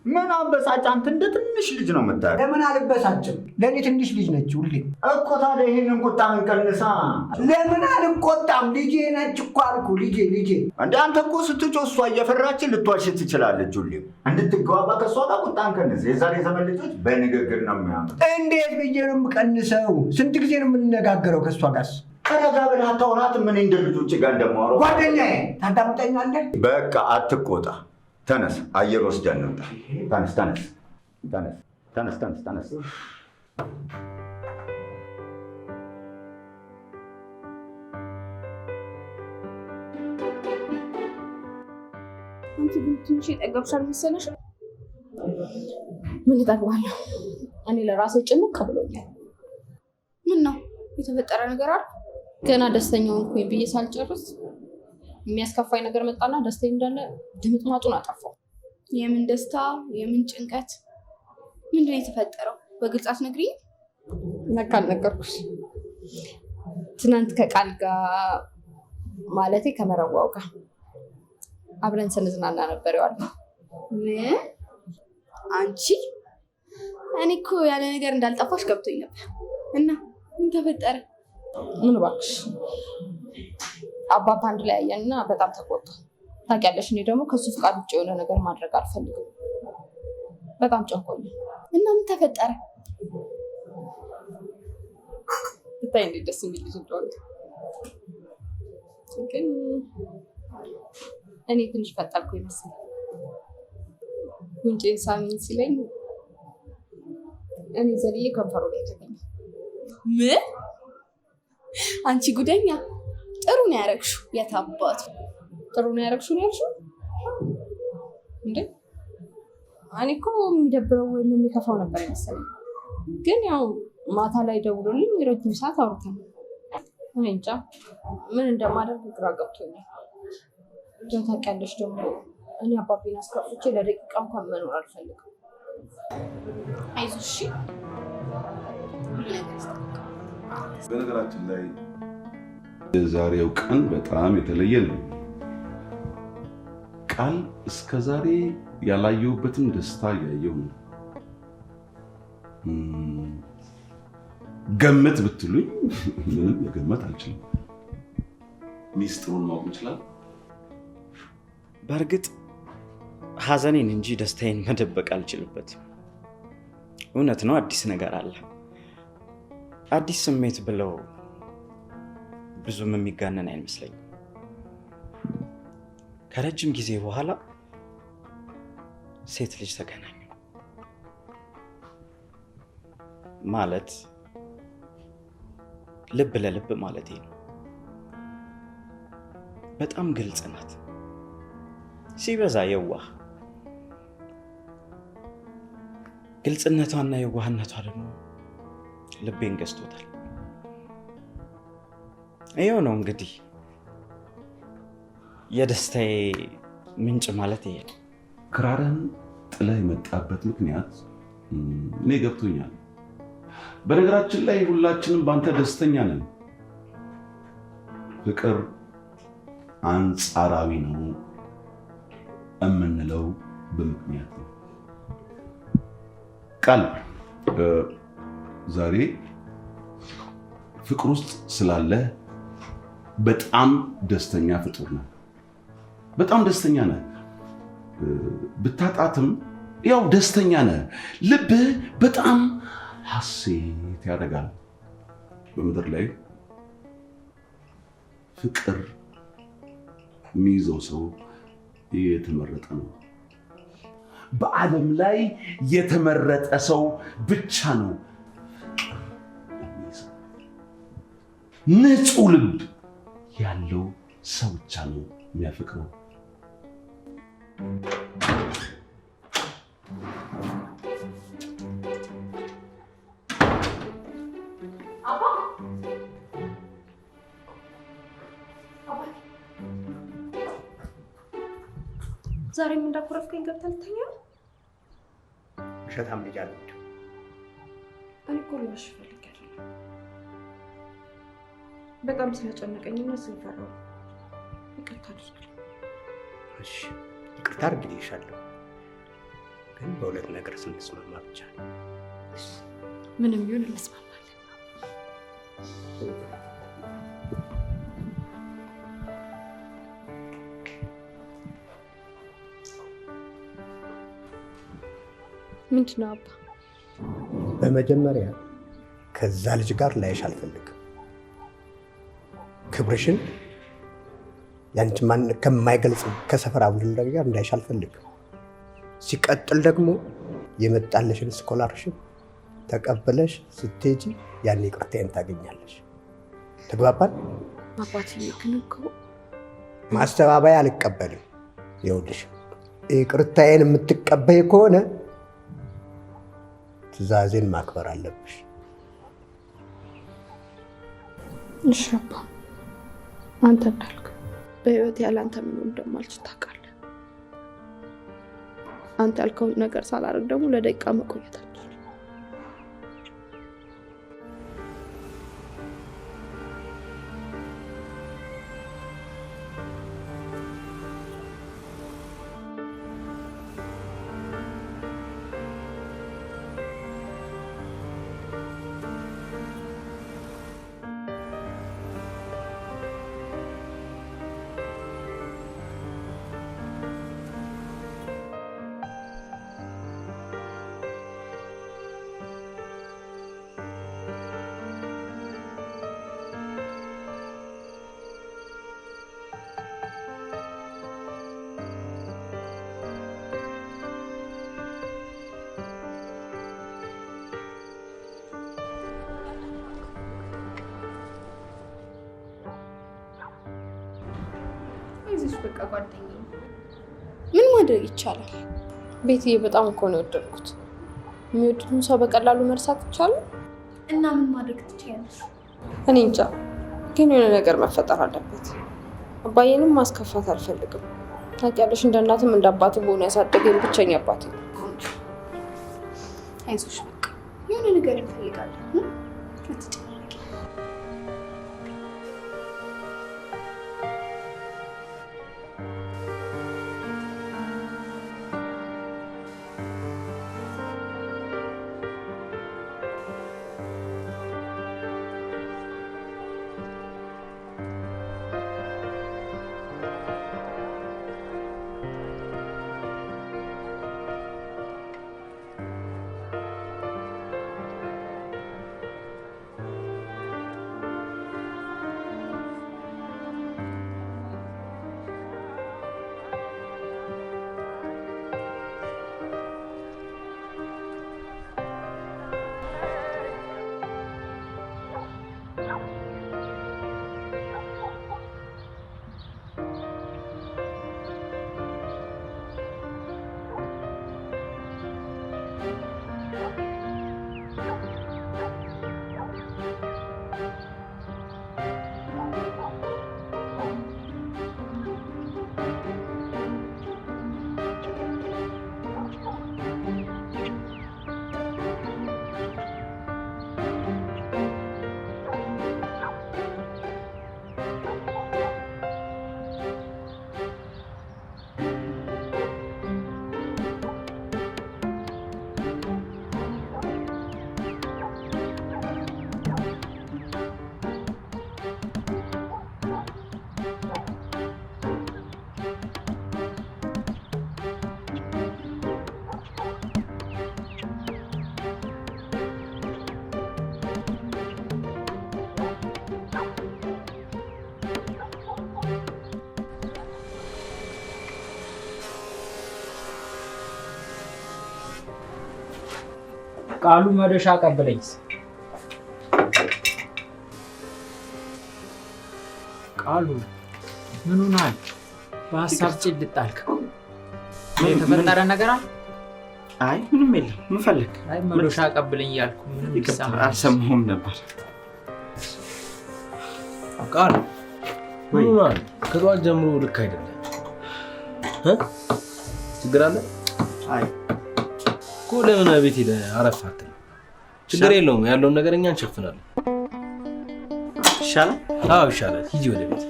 ምን አበሳጭ? አንተ እንደ ትንሽ ልጅ ነው የምታየው። ለምን አልበሳጭም? ለእኔ ትንሽ ልጅ ነች ሁሌ እኮ። ታዲያ ይሄንን ቁጣህን ቀንሳ። ለምን አልቆጣም? ልጄ ነች እኮ አልኩ። ልጄ እንደ አንተ እኮ ስትጮህ እሷ እየፈራችን ልትዋሽ ትችላለች። ሁሌም እንድትግባባ ከእሷ ጋር ቁጣህን ቀንስ። የዛሬ ዘመን ልጆች በንግግር ነው የሚያምኑት። እንዴት ብዬ ነው የምቀንሰው? ስንት ጊዜ ነው የምንነጋገረው ከእሷ ጋርስ? ረጋ ብለህ አታወራትም? ምን እንደ ልጆች ጋር እንደማወራው። ጓደኛዬ ታዳምጠኛለህ? በቃ አትቆጣ። ተነስ፣ አየር ወስደን እንምጣ። ተነስ። አንቺ ግን ትንሽ የጠገብሽ አልመሰለሽም? ምን እጠግባለሁ? እኔ ለራሴ ጭንቅ ብሎኛል። ምን ነው የተፈጠረ ነገር አለ? ገና ደስተኛ ሆንኩኝ ብዬ ሳልጨርስ የሚያስከፋኝ ነገር መጣና ደስታዬ እንዳለ ድምጥማጡን አጠፋው። የምን ደስታ የምን ጭንቀት? ምንድን ነው የተፈጠረው? በግልጽ አትነግሪኝ? ነካ አልነገርኩሽ። ትናንት ከቃል ጋር ማለቴ ከመረዋው ጋር አብረን ስንዝናና ነበር የዋልነው። ምን? አንቺ? እኔ እኮ ያለ ነገር እንዳልጠፋሽ ገብቶኝ ነበር። እና ምን ተፈጠረ? ምን እባክሽ፣ አባባ አንድ ላይ ያየንና በጣም ተቆጣ። ታውቂያለሽ፣ እኔ ደግሞ ከሱ ፍቃድ ውጭ የሆነ ነገር ማድረግ አልፈልግም። በጣም ጨንቆኛል። እና ምን ተፈጠረ? ብታይ እንዴት ደስ የሚል ልጅ እንደሆነ። ግን እኔ ትንሽ ፈጠርኩ ይመስል ጉንጬን ሳሚኝ ሲለኝ እኔ ዘልዬ ከንፈሩ ላይ ተገኘ። ምን? አንቺ ጉደኛ! ጥሩ ነው ያደረግሽው። የታባቱ ጥሩ ነው ያደረግሽው ነው ያልሽው እንዴ? እኔ እኮ የሚደብረው ወይም የሚከፋው ነበር መሰለኝ። ግን ያው ማታ ላይ ደውሎልኝ ረጅም ሰዓት አውርተን እኔ እንጃ ምን እንደማደርግ ግራ ገብቶኛል። ታውቂያለሽ ደግሞ እኔ አባቤን አስከፍቼ ለደቂቃ እንኳን መኖር አልፈልግም። አይዞሽ። በነገራችን ላይ የዛሬው ቀን በጣም የተለየ ነው። ቃል እስከ ዛሬ ያላየሁበትን ደስታ እያየሁ ነው። ገምት ብትሉኝ ምንም መገመት አልችልም። ሚስጥሩን ማወቅ ይችላል። በእርግጥ ሐዘኔን እንጂ ደስታዬን መደበቅ አልችልበትም። እውነት ነው፣ አዲስ ነገር አለ። አዲስ ስሜት ብለው ብዙም የሚጋነን አይመስለኝም። ከረጅም ጊዜ በኋላ ሴት ልጅ ተገናኙ ማለት ልብ ለልብ ማለቴ ነው። በጣም ግልጽ ናት፣ ሲበዛ የዋህ። ግልጽነቷና የዋህነቷ ደግሞ ልቤን ገዝቶታል። ይኸው ነው እንግዲህ የደስታዬ ምንጭ ማለት ይሄ ነው። ክራርን ጥለህ የመጣበት ምክንያት እኔ ገብቶኛል። በነገራችን ላይ ሁላችንም በአንተ ደስተኛ ነን። ፍቅር አንጻራዊ ነው የምንለው በምክንያት ነው። ቃል ዛሬ ፍቅር ውስጥ ስላለ በጣም ደስተኛ ፍጡር ነህ። በጣም ደስተኛ ነህ። ብታጣትም ያው ደስተኛ ነህ። ልብህ በጣም ሐሴት ያደርጋል። በምድር ላይ ፍቅር የሚይዘው ሰው የተመረጠ ነው። በዓለም ላይ የተመረጠ ሰው ብቻ ነው ንጹህ ልብ ያለው ሰው ብቻ ነው የሚያፈቅረው። ዛሬም እንዳኮረፍከኝ ገብተህ ልተኛ ነው? ውሸታም ልጅ አልወድም። እኔ እኮ ልዋሽ እፈልጋለሁ። በጣም ስለጨነቀኝና ስለፈራሁ ይቅርታ አድርግልኝ። እሺ ይቅርታ አድርግልሻለሁ፣ ግን በሁለት ነገር ስንስማማ ብቻ ነው። ምንም ቢሆን እንስማማለን። ምንድን ነው አባ? በመጀመሪያ ከዛ ልጅ ጋር ላይሽ አልፈልግም። ክብርሽን ያንቺ ማንነት ከማይገልጽ ከሰፈር አቡል ጋር እንዳይሽ አልፈልግም። ሲቀጥል ደግሞ የመጣለሽን ስኮላርሽፕ ተቀበለሽ ስትሄጂ ያን ይቅርታዬን ታገኛለሽ። ተግባባን? አባትዬ ግን እኮ ማስተባበያ አልቀበልም። ይኸውልሽ ይቅርታዬን የምትቀበይ ከሆነ ትዕዛዜን ማክበር አለብሽ። እሺ አባ፣ አንተ እንዳልክ በህይወት ያለ አንተ ምን እንደማልችል ታውቃለህ። አንተ ያልከውን ነገር ሳላደርግ ደግሞ ለደቂቃ መቆየት አልችልም። አይዞሽ በቃ ጓደኛዬ፣ ምን ማድረግ ይቻላል? ቤትዬ በጣም እኮ ነው የወደድኩት። የሚወዱትን ሰው በቀላሉ መርሳት ይቻላል? እና ምን ማድረግ ትችያለሽ? እኔ እንጃ፣ ግን የሆነ ነገር መፈጠር አለበት። አባዬንም ማስከፋት አልፈልግም። ታውቂያለሽ፣ እንደ እናትም እንደ አባትም ሆኖ ያሳደገኝ ብቸኛ አባቴ ነው። አይዞሽ በቃ የሆነ ነገር እንፈልጋለን። ቃሉ መደሻ ቀበለኝ። ቃሉ ምን ሆናል? በሀሳብ ጭልጥ አልክ። የተፈጠረ ነገር አለ? አይ ምንም የለም። ምን ፈልግ? አይ መዶሻ ቀበለኝ ያልኩ ምንም ይሰማ አልሰማሁም ነበር። ቃሉ ምን ሆናል? ከጧት ጀምሮ ልክ አይደለም። ችግር አለ? አይ እኮ ለምን ቤት ሄደህ አረፍ አትልም? ችግር የለውም ያለውን ነገር እኛ እንሸፍናለን። ይሻላል? አዎ ይሻላል። ሂጂ ወደ ቤት።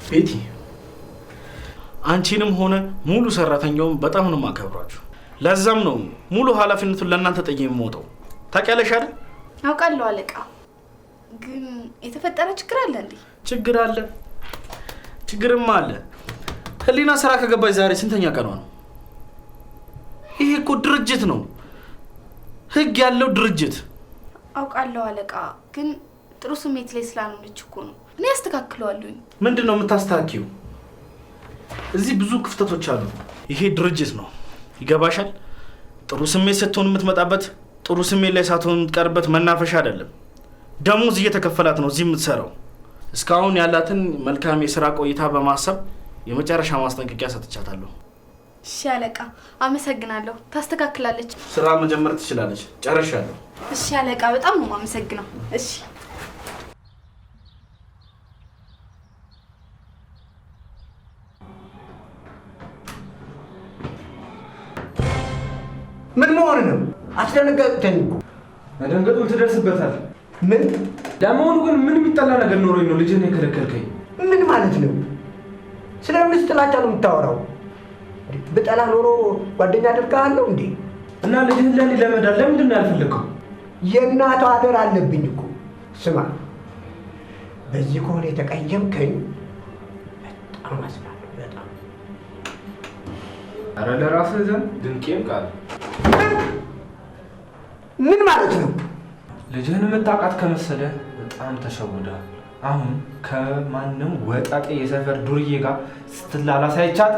ቤቲ አንቺንም ሆነ ሙሉ ሰራተኛውን በጣም ነው የማከብራችሁ። ለዛም ነው ሙሉ ኃላፊነቱን ለእናንተ ጥዬ የምወጣው። ታውቂያለሽ አይደል? አውቃለሁ አለቃ። ግን የተፈጠረ ችግር አለ እንዴ? ችግር አለ፣ ችግርማ አለ። ህሊና ስራ ከገባች ዛሬ ስንተኛ ቀኗ ነው? ይሄ እኮ ድርጅት ነው፣ ህግ ያለው ድርጅት። አውቃለሁ አለቃ። ግን ጥሩ ስሜት ላይ ስላልሆነች እኮ ነው። እኔ አስተካክለዋለሁ። ምንድን ነው የምታስተካክዩ? እዚህ ብዙ ክፍተቶች አሉ። ይሄ ድርጅት ነው፣ ይገባሻል? ጥሩ ስሜት ስትሆን የምትመጣበት፣ ጥሩ ስሜት ላይ ሳትሆን የምትቀርበት መናፈሻ አይደለም። ደሞዝ እየተከፈላት ነው እዚህ የምትሰራው። እስካሁን ያላትን መልካም የስራ ቆይታ በማሰብ የመጨረሻ ማስጠንቀቂያ ሰጥቻታለሁ። እሺ አለቃ፣ አመሰግናለሁ። ታስተካክላለች። ስራ መጀመር ትችላለች። ጨርሻለሁ። እሺ አለቃ፣ በጣም ነው የማመሰግነው። እሺ ምን መሆን ነው? አስደነገጥከኝ እኮ። መደንገጡን ትደርስበታል። ምን ለመሆኑ ግን ምን የሚጠላ ነገር ኖሮኝ ነው ልጅህን የከለከልከኝ? ምን ማለት ነው? ስለምን ጥላቻ ነው የምታወራው? ብጠላ ኖሮ ጓደኛ አደርግሃለሁ እንዴ? እና ልጅህን ለኔ ለመዳር ለምንድን ነው ያልፈለግከው? የእናቷ አደር አለብኝ እኮ። ስማ፣ በዚህ ከሆነ የተቀየምከኝ በጣም አዝናለሁ። በጣም ኧረ ለራስህ ዘንድ ድንቄም ቃል። ምን ማለት ነው? ልጅህን የምታውቃት ከመሰለ በጣም ተሸውደሃል። አሁን ከማንም ወጣጤ የሰፈር ዱርዬ ጋር ስትላላ ሳይቻት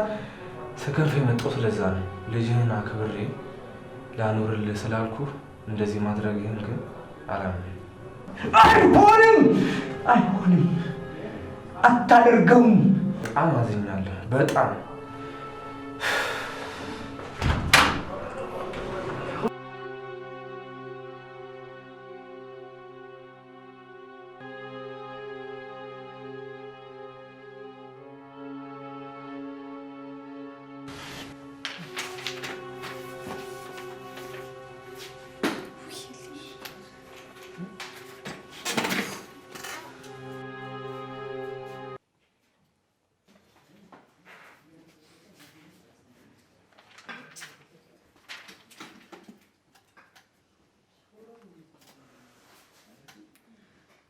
ስከርፍ የመጣው ስለዛ ነው። ልጅህን አክብሬ ላኖርልህ ስላልኩ እንደዚህ ማድረግህን ግን አላምንም። አይሆንም፣ አይሆንም፣ አታደርገውም። በጣም አዝኛለሁ። በጣም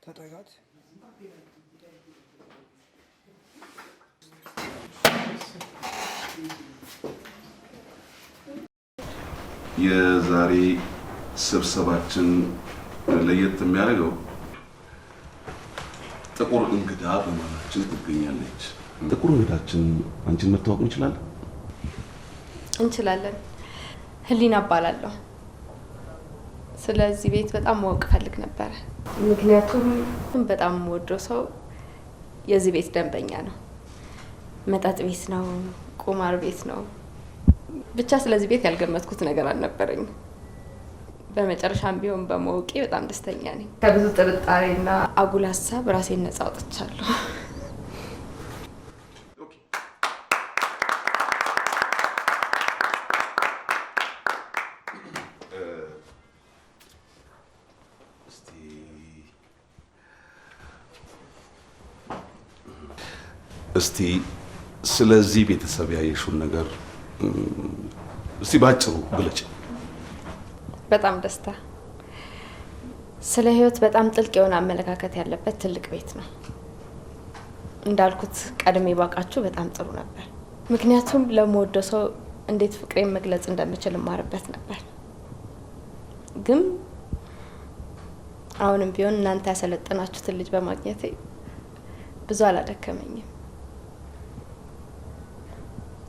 ተጠጋት። የዛሬ ስብሰባችን ለየት የሚያደርገው ጥቁር እንግዳ በመሃላችን ትገኛለች። ጥቁር እንግዳችን አንቺን መታወቅ እንችላለን? እንችላለን። ህሊና እባላለሁ። ስለዚህ ቤት በጣም ማወቅ ፈልግ ነበረ። ምክንያቱም በጣም የምወደው ሰው የዚህ ቤት ደንበኛ ነው። መጠጥ ቤት ነው፣ ቁማር ቤት ነው። ብቻ ስለዚህ ቤት ያልገመትኩት ነገር አልነበረኝም። በመጨረሻም ቢሆን በማወቄ በጣም ደስተኛ ነኝ። ከብዙ ጥርጣሬና አጉል ሀሳብ ራሴን ነጻ አውጥቻለሁ። እስቲ ስለዚህ ቤተሰብ ያየሽውን ነገር እስቲ ባጭሩ ግለጭ። በጣም ደስታ ስለ ህይወት በጣም ጥልቅ የሆነ አመለካከት ያለበት ትልቅ ቤት ነው። እንዳልኩት ቀድሜ ባቃችሁ በጣም ጥሩ ነበር። ምክንያቱም ለምወደው ሰው እንዴት ፍቅሬን መግለጽ እንደምችል ማርበት ነበር። ግን አሁንም ቢሆን እናንተ ያሰለጠናችሁትን ልጅ በማግኘቴ ብዙ አላደከመኝም።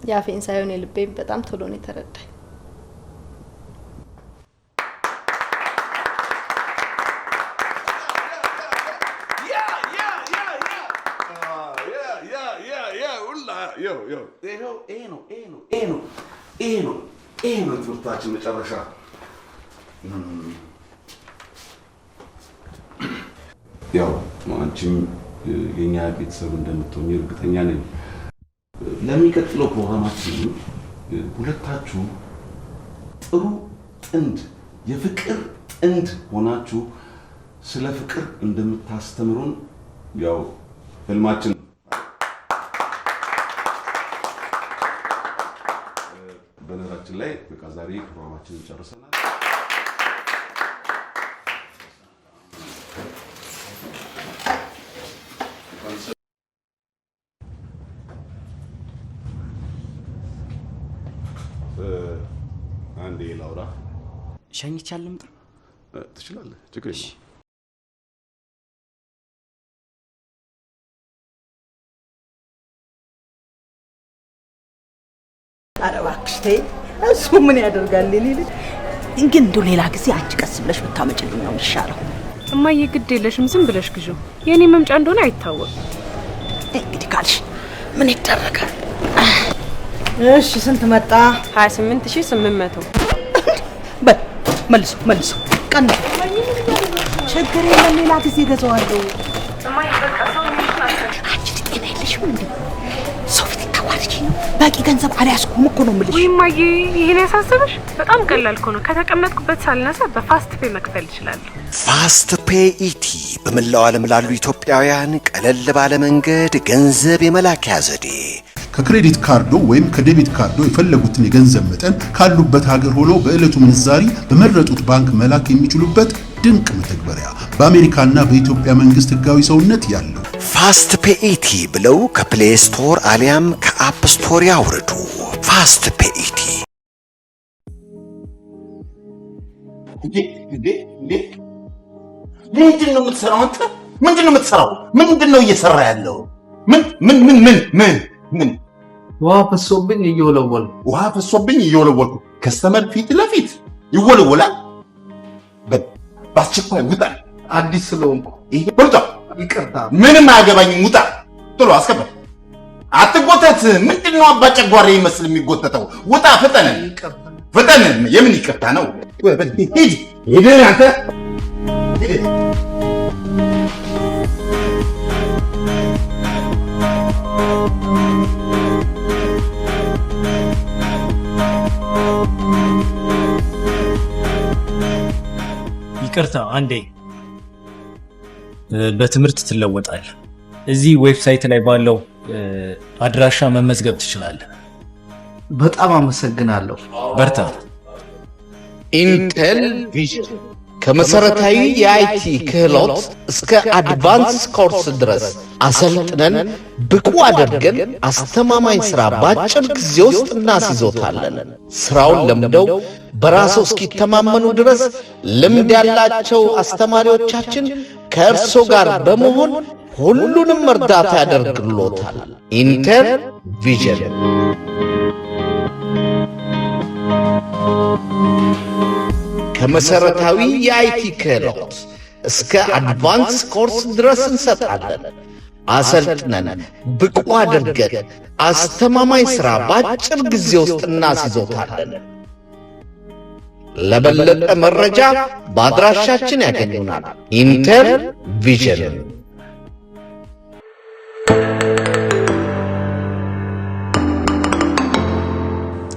ያፌን ሳይሆን የልቤን በጣም ቶሎ ነው የተረዳኝ። ይሄ ነው ትምህርታችን መጨረሻ። ያው አንቺም የኛ ቤተሰብ እንደምትሆኚ እርግጠኛ ነኝ። ለሚቀጥለው ፕሮግራማችን ሁለታችሁ ጥሩ ጥንድ የፍቅር ጥንድ ሆናችሁ ስለ ፍቅር እንደምታስተምሩን ያው ህልማችን። በነገራችን ላይ በቃ ዛሬ ፕሮግራማችንን ጨርሰናል። አንዴ ላውራ። ሸኝቻለሁ። ልምጣ? ትችላለህ፣ ችግር የለውም። ኧረ እባክሽ ተይ፣ እሱ ምን ያደርጋል? ግን እንደው ሌላ ጊዜ አንቺ ቀስ ብለሽ ብታመጭልኝ ነው የሚሻለው። እማዬ ግድ የለሽም፣ ዝም ብለሽ ግዢው። የኔ መምጫ እንደሆነ አይታወቅም። እንግዲህ ካልሽ ምን ይደረጋል? እሺ ስንት መጣ? 28800። መልሶ ቀን ችግር የለም፣ ሌላ ጊዜ ገዛዋለሁ። እማዬ በቃ ሰው ምን ይላል? አንቺ ጤና የለሽም እንዴ? ሰው ፊት ታዋርጂ ነው። በቂ ገንዘብ አልያዝኩም እኮ ነው የምልሽ። ወይ እማዬ ይሄን ያሳሰበሽ? በጣም ቀላል እኮ ነው። ከተቀመጥኩበት ሳልነሳ በፋስት ፔይ መክፈል እችላለሁ። ፋስት ፔይ ኢቲ በመላው ዓለም ላሉ ኢትዮጵያውያን ቀለል ባለ መንገድ ገንዘብ የመላኪያ ዘዴ። ከክሬዲት ካርዶ ወይም ከዴቢት ካርዶ የፈለጉትን የገንዘብ መጠን ካሉበት ሀገር ሆኖ በዕለቱ ምንዛሪ በመረጡት ባንክ መላክ የሚችሉበት ድንቅ መተግበሪያ በአሜሪካና በኢትዮጵያ መንግስት ህጋዊ ሰውነት ያለው ፋስት ፔይ ኢቲ ብለው ከፕሌይ ስቶር አሊያም ከአፕ ስቶር ያውርዱ። ፋስት ፔይ ኢቲ። ምንድን ነው የምትሰራው አንተ? ምንድን ነው የምትሰራው? ምንድን ነው እየሰራ ያለው? ምን ውሃ ፈሶብኝ እየወለወልኩ። ውሃ ፈሶብኝ እየወለወልኩ። ከስተመር ፊት ለፊት ይወለወላል። በአስቸኳይ ውጣ። አዲስ ስለሆንኩ ይሄ ብርቷ። ይቅርታ። ምንም አያገባኝም። ውጣ ቶሎ አስከበር። አትጎተት። ምንድን ነው አባ ጨጓሬ ይመስል የሚጎተተው? ውጣ ፍጠን፣ ፍጠን። የምን ይቅርታ ነው? ሂድ አንተ ሂድ። ይቅርታ አንዴ። በትምህርት ትለወጣለህ። እዚህ ዌብሳይት ላይ ባለው አድራሻ መመዝገብ ትችላለህ። በጣም አመሰግናለሁ። በርታ። ኢንቴል ቪዥን ከመሰረታዊ የአይቲ ክህሎት እስከ አድቫንስ ኮርስ ድረስ አሰልጥነን ብቁ አድርገን አስተማማኝ ስራ በአጭር ጊዜ ውስጥ እናስይዞታለን። ስራውን ለምደው በራስዎ እስኪተማመኑ ድረስ ልምድ ያላቸው አስተማሪዎቻችን ከእርሶ ጋር በመሆን ሁሉንም እርዳታ ያደርግልዎታል። ኢንቴል ቪዥን ከመሰረታዊ የአይቲ ክህሎት እስከ አድቫንስ ኮርስ ድረስ እንሰጣለን። አሰልጥነን ብቁ አድርገን አስተማማኝ ሥራ በአጭር ጊዜ ውስጥ እናስይዞታለን። ለበለጠ መረጃ በአድራሻችን ያገኙናል። ኢንቴል ቪዥን።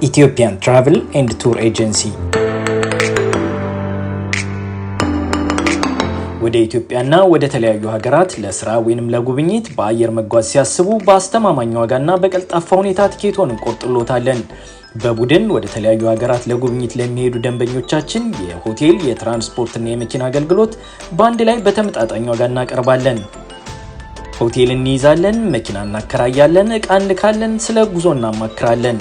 ኢትዮጵያን ትራቭል ኤንድ ቱር ኤጀንሲ ወደ ኢትዮጵያና ወደ ተለያዩ ሀገራት ለስራ ወይንም ለጉብኝት በአየር መጓዝ ሲያስቡ በአስተማማኝ ዋጋና በቀልጣፋ ሁኔታ ትኬቶን እንቆርጥሎታለን። በቡድን ወደ ተለያዩ ሀገራት ለጉብኝት ለሚሄዱ ደንበኞቻችን የሆቴል፣ የትራንስፖርትና የመኪና አገልግሎት በአንድ ላይ በተመጣጣኝ ዋጋ እናቀርባለን። ሆቴል እንይዛለን፣ መኪና እናከራያለን፣ እቃ እንልካለን፣ ስለ ጉዞ እናማክራለን።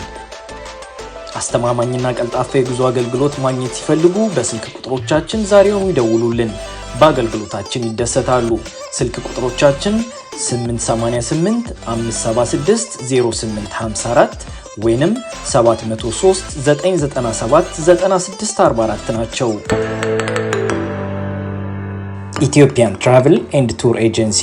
አስተማማኝና ቀልጣፋ የጉዞ አገልግሎት ማግኘት ሲፈልጉ በስልክ ቁጥሮቻችን ዛሬውኑ ይደውሉልን። በአገልግሎታችን ይደሰታሉ። ስልክ ቁጥሮቻችን 888 576 0854 ወይንም 703 997 9644 ናቸው። ኢትዮጵያን ትራቨል ኤንድ ቱር ኤጀንሲ።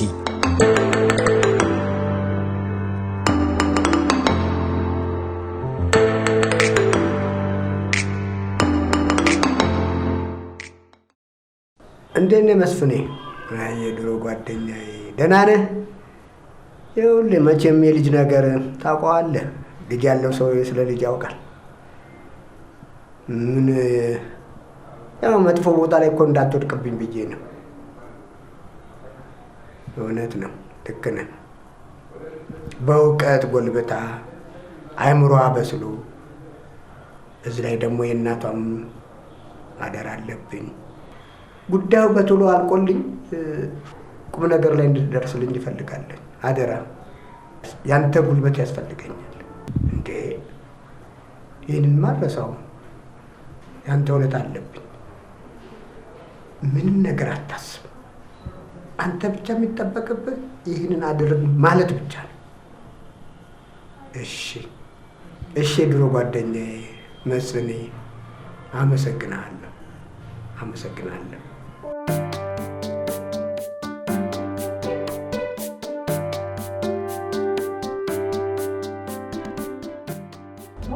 እንዴት ነህ መስፍኔ? የድሮ ጓደኛዬ ደህና ነህ? ይኸውልህ መቼም የልጅ ነገር ታውቀዋለህ። ልጅ ያለው ሰው ስለ ልጅ ያውቃል። ምን ያው መጥፎ ቦታ ላይ እኮ እንዳትወድቅብኝ ብዬ ነው። እውነት ነው፣ ልክ ነህ። በእውቀት ጎልብታ አይምሮዋ በስሎ እዚህ ላይ ደግሞ የእናቷም አደራ አለብኝ። ጉዳዩ በቶሎ አልቆልኝ ቁም ነገር ላይ እንድትደርስልኝ ይፈልጋለሁ። አደራ፣ ያንተ ጉልበት ያስፈልገኛል። እንዴ ይህንን ማረሳው፣ ያንተ ውለታ አለብኝ። ምንም ነገር አታስብ። አንተ ብቻ የሚጠበቅብህ ይህንን አድርግ ማለት ብቻ ነው። እሺ እሺ፣ ድሮ ጓደኛዬ መስፍኔ፣ አመሰግናለሁ፣ አመሰግናለሁ።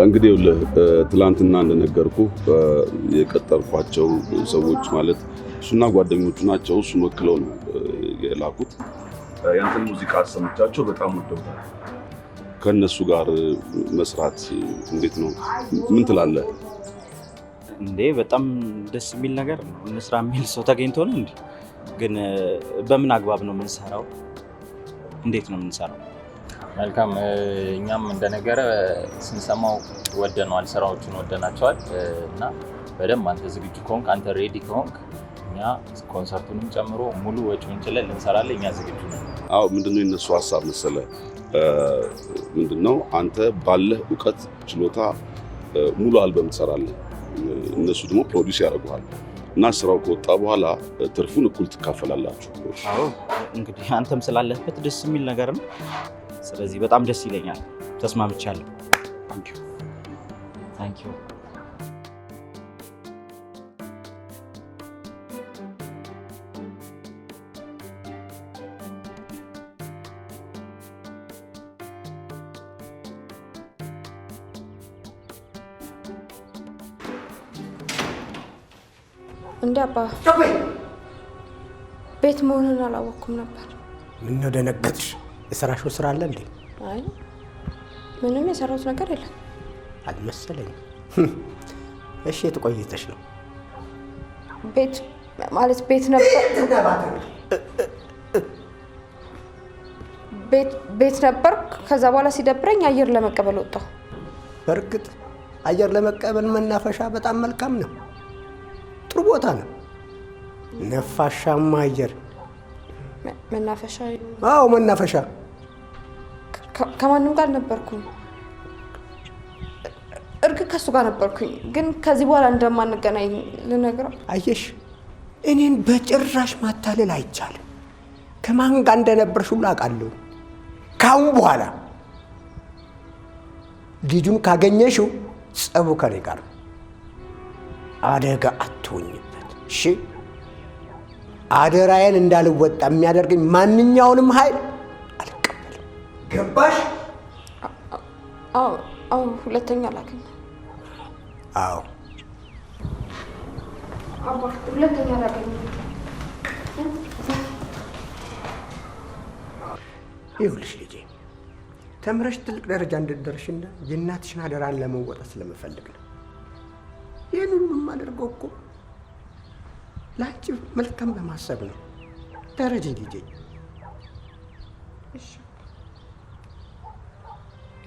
እንግዲህ ትላንትና እንደነገርኩ የቀጠርኳቸው ሰዎች ማለት እሱና ጓደኞቹ ናቸው። እሱን ወክለው ነው የላኩት። ያንተን ሙዚቃ አሰምቻቸው በጣም ወደውታል። ከነሱ ጋር መስራት እንዴት ነው? ምን ትላለህ? እንዴ በጣም ደስ የሚል ነገር ነው። እንስራ የሚል ሰው ተገኝቶ ነው እንዴ? ግን በምን አግባብ ነው የምንሰራው? እንዴት ነው የምንሰራው? መልካም። እኛም እንደነገረ ስንሰማው ወደነዋል፣ ስራዎቹን ወደናቸዋል እና በደንብ አንተ ዝግጁ ከሆንክ፣ አንተ ሬዲ ከሆንክ እኛ ኮንሰርቱንም ጨምሮ ሙሉ ወጪውን ችለን ልንሰራለን። እኛ ዝግጁ ነን። አዎ፣ ምንድነው የነሱ ሀሳብ መሰለህ? ምንድነው አንተ ባለህ እውቀት ችሎታ ሙሉ አልበም ትሰራለህ፣ እነሱ ደግሞ ፕሮዲውስ ያደርጉሃል እና ስራው ከወጣ በኋላ ትርፉን እኩል ትካፈላላችሁ። አዎ፣ እንግዲህ አንተም ስላለህበት ደስ የሚል ነገር ነው። ስለዚህ በጣም ደስ ይለኛል። ተስማምቻለሁ። ታንክ ዩ። እንዴ አባ፣ ቤት መሆኑን አላወኩም ነበር። ምን ነው ደነገጥሽ? የሰራሽው ስራ አለ እንዴ? አይ ምንም የሰራሁት ነገር የለም። አልመሰለኝም። እሺ የት ቆይተሽ ነው? ቤት ማለት ቤት ነበር ቤት ነበር። ከዛ በኋላ ሲደብረኝ አየር ለመቀበል ወጣሁ። በእርግጥ አየር ለመቀበል መናፈሻ በጣም መልካም ነው። ጥሩ ቦታ ነው። ነፋሻማ አየር። መናፈሻ? አዎ መናፈሻ። ከማንም ጋር ነበርኩኝ። እርግጥ ከሱ ጋር ነበርኩኝ፣ ግን ከዚህ በኋላ እንደማንገናኝ ልነግረው። አየሽ፣ እኔን በጭራሽ ማታለል አይቻልም። ከማን ጋር እንደነበርሽ ሁሉ አውቃለሁ። ካሁን በኋላ ልጁን ካገኘሽው ጸቡ ከኔ ጋር ነው። አደጋ አትሆኝበት እሺ? አደራዬን እንዳልወጣ የሚያደርገኝ ማንኛውንም ኃይል አልቀበልም። ገባሽ? አዎ፣ ሁለተኛ አላገኝም። አዎ አባ፣ ሁለተኛ አላገኝም። ይኸውልሽ ልጄ፣ ተምረሽ ትልቅ ደረጃ እንድትደርሽና የእናትሽን አደራን ለመወጣት ስለምፈልግ ነው። ይህን ሁሉ የማደርገው እኮ ለአንቺ መልካም በማሰብ ነው። ተረጂ ልጄ።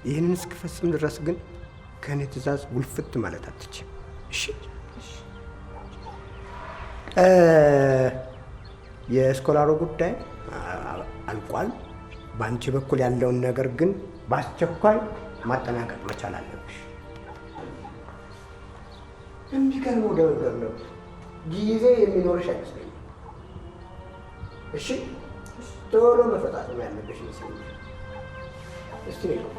ይህንን እስክፈጽም ድረስ ግን ከእኔ ትእዛዝ ውልፍት ማለት አትችም። እሺ? የስኮላሩ ጉዳይ አልቋል። በአንቺ በኩል ያለውን ነገር ግን በአስቸኳይ ማጠናቀቅ መቻል አለብሽ። የሚገርመው ነገር ነው፣ ጊዜ የሚኖርሽ አይመስለኝም። እሺ? ቶሎ መፈጣጠም ያለብሽ ይመስለኛል። እስቲ ነው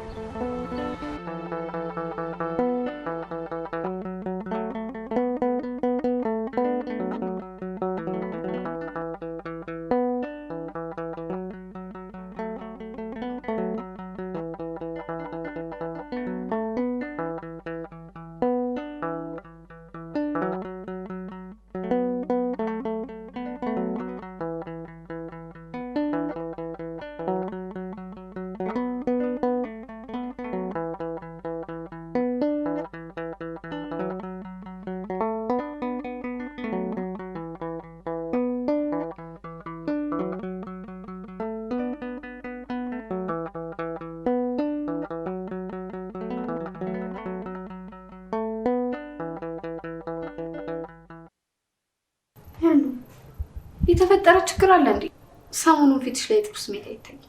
የተፈጠረ ችግር አለ እንዴ? ሰሞኑን ፊትሽ ላይ ጥሩ ስሜት አይታይም።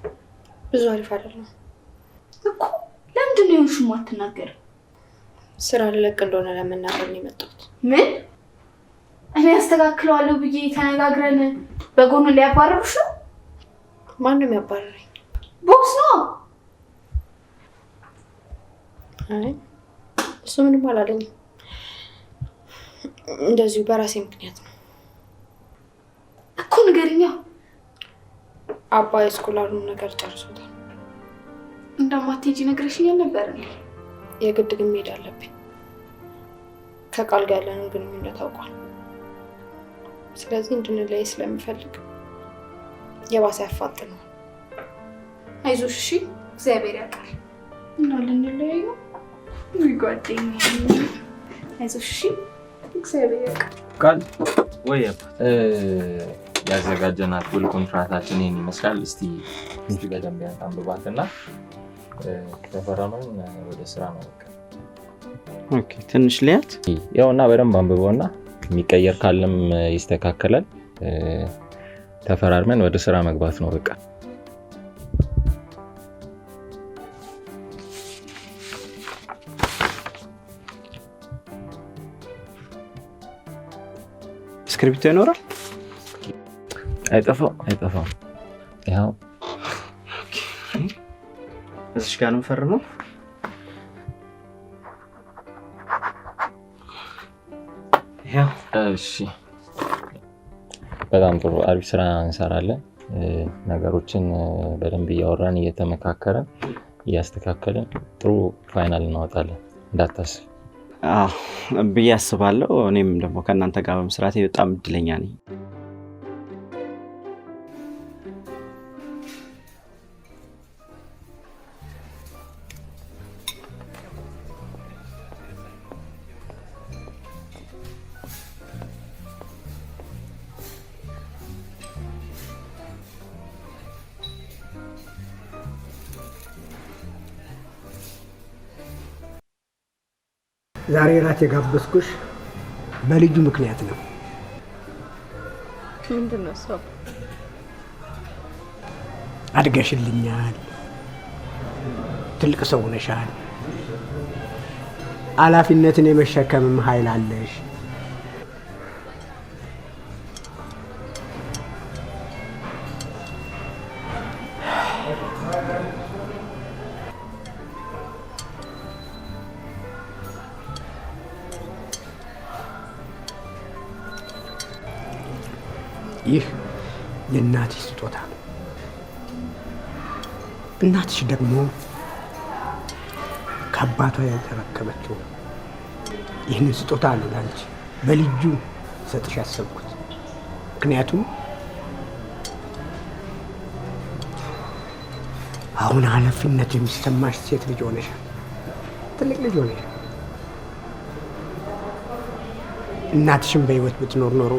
ብዙ አሪፍ አይደለም እኮ። ለምንድን ነው የሆንሽው የማትናገሪው? ስራ ልለቅ እንደሆነ ለመናገር ነው የመጣሁት። ምን? እኔ አስተካክለዋለሁ ብዬ ተነጋግረን በጎን ሊያባረሩሽ ነው? ማንም ያባረረኝ? ቦክስ ነው። አይ እሱ ምንም አላለኝም። እንደዚሁ በራሴ ምክንያት ነው እኮ። ንገሪኛ። አባ የስኮላሩን ነገር ጨርሶታል። እንደማትሄጂ ነግረሽኛል ነበር። የግድ ግን መሄድ አለብኝ። ከቃል ጋር ያለንን ግንኙነት አውቋል። ስለዚህ እንድንለይ ስለሚፈልግ የባሰ ያፋጥነዋል። አይዞሽ እሺ፣ እግዚአብሔር ያውቃል። እና ልንለያይ ነው? ውይ ጓደኛዬ፣ አይዞሽ እሺ፣ እግዚአብሔር ያውቃል። ቃል ወይ ያዘጋጀናት ውል ኮንትራታችን ይህን ይመስላል። እስቲ በደንብ አንብባትና ተፈረመን ወደ ስራ ነው። ኦኬ፣ ትንሽ ሊያት ያውና በደንብ አንብበውና የሚቀየር ካለም ይስተካከላል። ተፈራርመን ወደ ስራ መግባት ነው በቃ። ስክሪፕቶ ይኖራል? አይጠፋም። ያው እዚህ ጋር ነው ፈርመው። ያው እሺ፣ በጣም ጥሩ፣ አሪፍ ስራ እንሰራለን። ነገሮችን በደንብ እያወራን እየተመካከረን እያስተካከልን ጥሩ ፋይናል እናወጣለን፣ እንዳታስብ። ብዬ አስባለሁ። እኔም ደግሞ ከእናንተ ጋር በመስራቴ በጣም እድለኛ ነኝ። ዛሬ ራት የጋበዝኩሽ በልጁ ምክንያት ነው። ምንድን ነው እሱ? አድገሽልኛል፣ ትልቅ ሰው ሆነሻል፣ ኃላፊነትን የመሸከምም ኃይል አለሽ። ይህ የእናትሽ ስጦታ ነው። እናትሽ ደግሞ ከአባቷ ያልተረከበችው ይህንን ስጦታ ነው ለአንቺ በልጁ ሰጥሽ ያሰብኩት። ምክንያቱም አሁን ኃላፊነት የሚሰማሽ ሴት ልጅ ሆነሻል፣ ትልቅ ልጅ ሆነሻል። እናትሽም በህይወት ብትኖር ኖሮ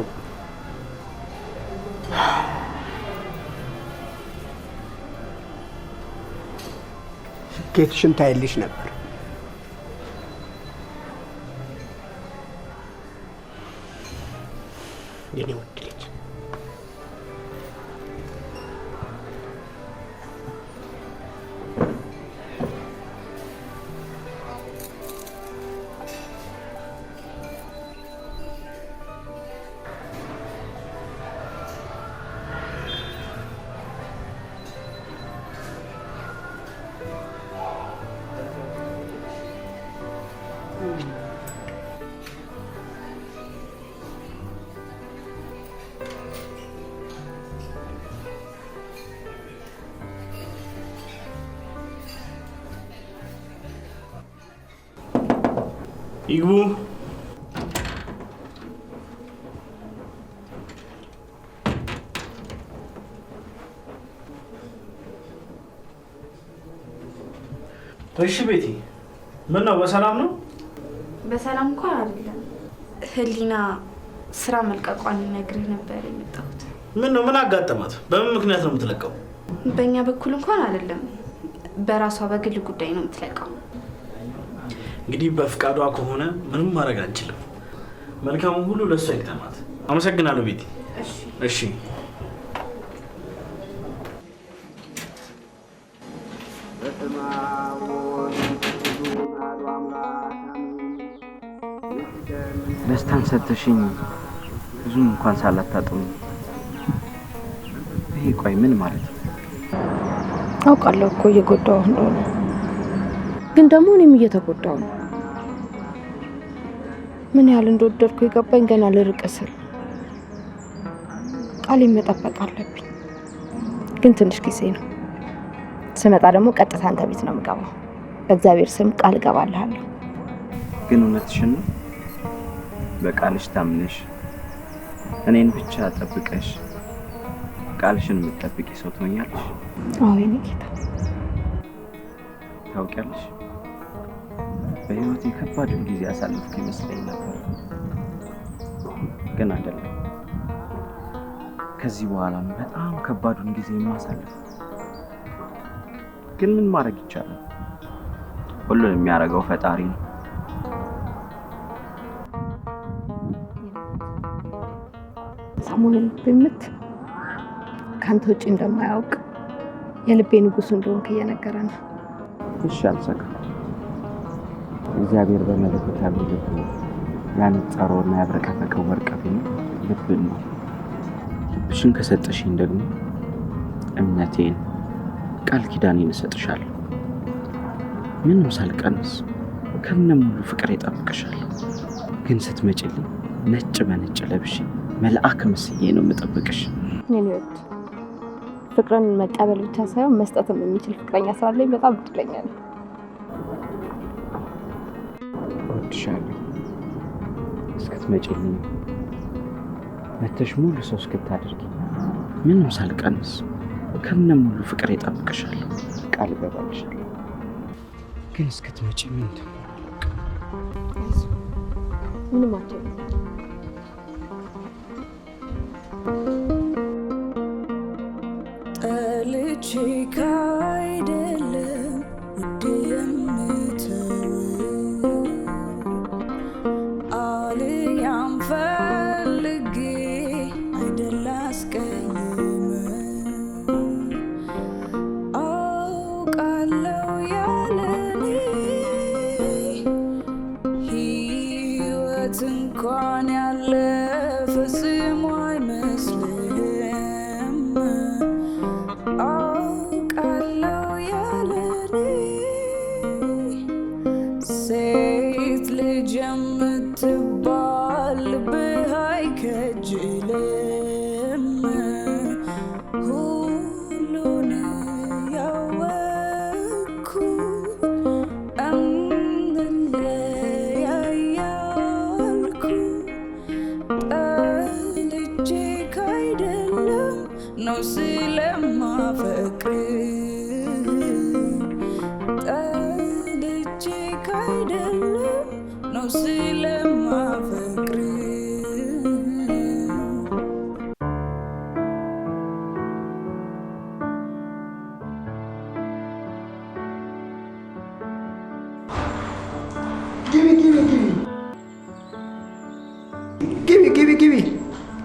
ስኬትሽን ታይልሽ ነበር። የኔ ውድ ልጅ ይግቡ። እሺ ቤቲ፣ ምን ነው በሰላም ነው? በሰላም እንኳን አይደለም። ህሊና ስራ መልቀቋን ነግሬህ ነበር የመጣሁት። ምን ነው? ምን አጋጠማት? በምን ምክንያት ነው የምትለቀው? በእኛ በኩል እንኳን አይደለም፣ በራሷ በግል ጉዳይ ነው የምትለቀው። እንግዲህ በፍቃዷ ከሆነ ምንም ማድረግ አንችልም። መልካሙ ሁሉ ለእሷ ይግጠማት። አመሰግናለሁ ቤቲ። እሺ ደስታን ሰጥተሽኝ ብዙም እንኳን ሳላታጥሙ ይሄ ቆይ ምን ማለት ነው? አውቃለሁ እኮ እየጎዳሁ እንደሆነ፣ ግን ደግሞ እኔም እየተጎዳሁ ነው። ምን ያህል እንደወደድኩ የገባኝ ገና ልርቅ ስል ቃሌን መጠበቅ አለብኝ። ግን ትንሽ ጊዜ ነው። ስመጣ ደግሞ ቀጥታ አንተ ቤት ነው የምገባው። በእግዚአብሔር ስም ቃል እገባልሃለሁ። ግን እውነትሽን ነው? በቃልሽ ታምነሽ እኔን ብቻ ጠብቀሽ ቃልሽን የምትጠብቂ ሰው ትሆኛለሽ? አዎ የኔ ጌታ። ታውቂያለሽ፣ በህይወቴ ከባዱን ጊዜ አሳልፍኩ ይመስለኝ ነበር፣ ግን አይደለም። ከዚህ በኋላ በጣም ከባዱን ጊዜ የማሳልፍ። ግን ምን ማድረግ ይቻላል? ሁሉን የሚያደርገው ፈጣሪ ነው። ሰሞኑን ልቤ ካንተ ውጭ እንደማያውቅ የልቤ ንጉስ እንደሆንክ እየነገረ ነው። እሺ አልሰጋም። እግዚአብሔር በመለኮታዊ ልቡ ያነጻረውና ያብረቀረቀው ወርቀቱን ልብን ነው። ልብሽን ከሰጠሽኝ ደግሞ እምነቴን ቃል ኪዳኔን እሰጥሻለሁ። ምንም ሳልቀንስ ከነሙሉ ፍቅር እጠብቅሻለሁ። ግን ስትመጪልኝ ነጭ በነጭ ለብሼ መልአክ መስዬ ነው የምጠብቅሽ። እኔ ወድ ፍቅርን መቀበል ብቻ ሳይሆን መስጠትም የሚችል ፍቅረኛ ስላለኝ በጣም እድለኛ ነኝ። እወድሻለሁ። እስክትመጪልኝ መተሽ ሙሉ ሰው እስክታደርጊ ምንም ሳልቀንስ ከነሙሉ ፍቅር እጠብቅሻለሁ። ቃል እገባልሻለሁ። ግን እስክትመጪ ምን ምንም አትሆንም። ጠልቼ ካይደለም ውድ የምተው አልያም ፈልጌ አይደል አስቀይም አውቃለሁ ያለኔ ሕይወት እንኳን ያለፈ ስሙ አይመስልም አውቃለሁ ያለኔ ሴት ልጅ የምትባል ልብህ አይከጅልም ሁሉን ያወቅኩት እንለያያልኩ ጠልቼ ካይደለም ነው ስለማፈቅር ጠልቼ ካይደለም ነው ስለማፈቅር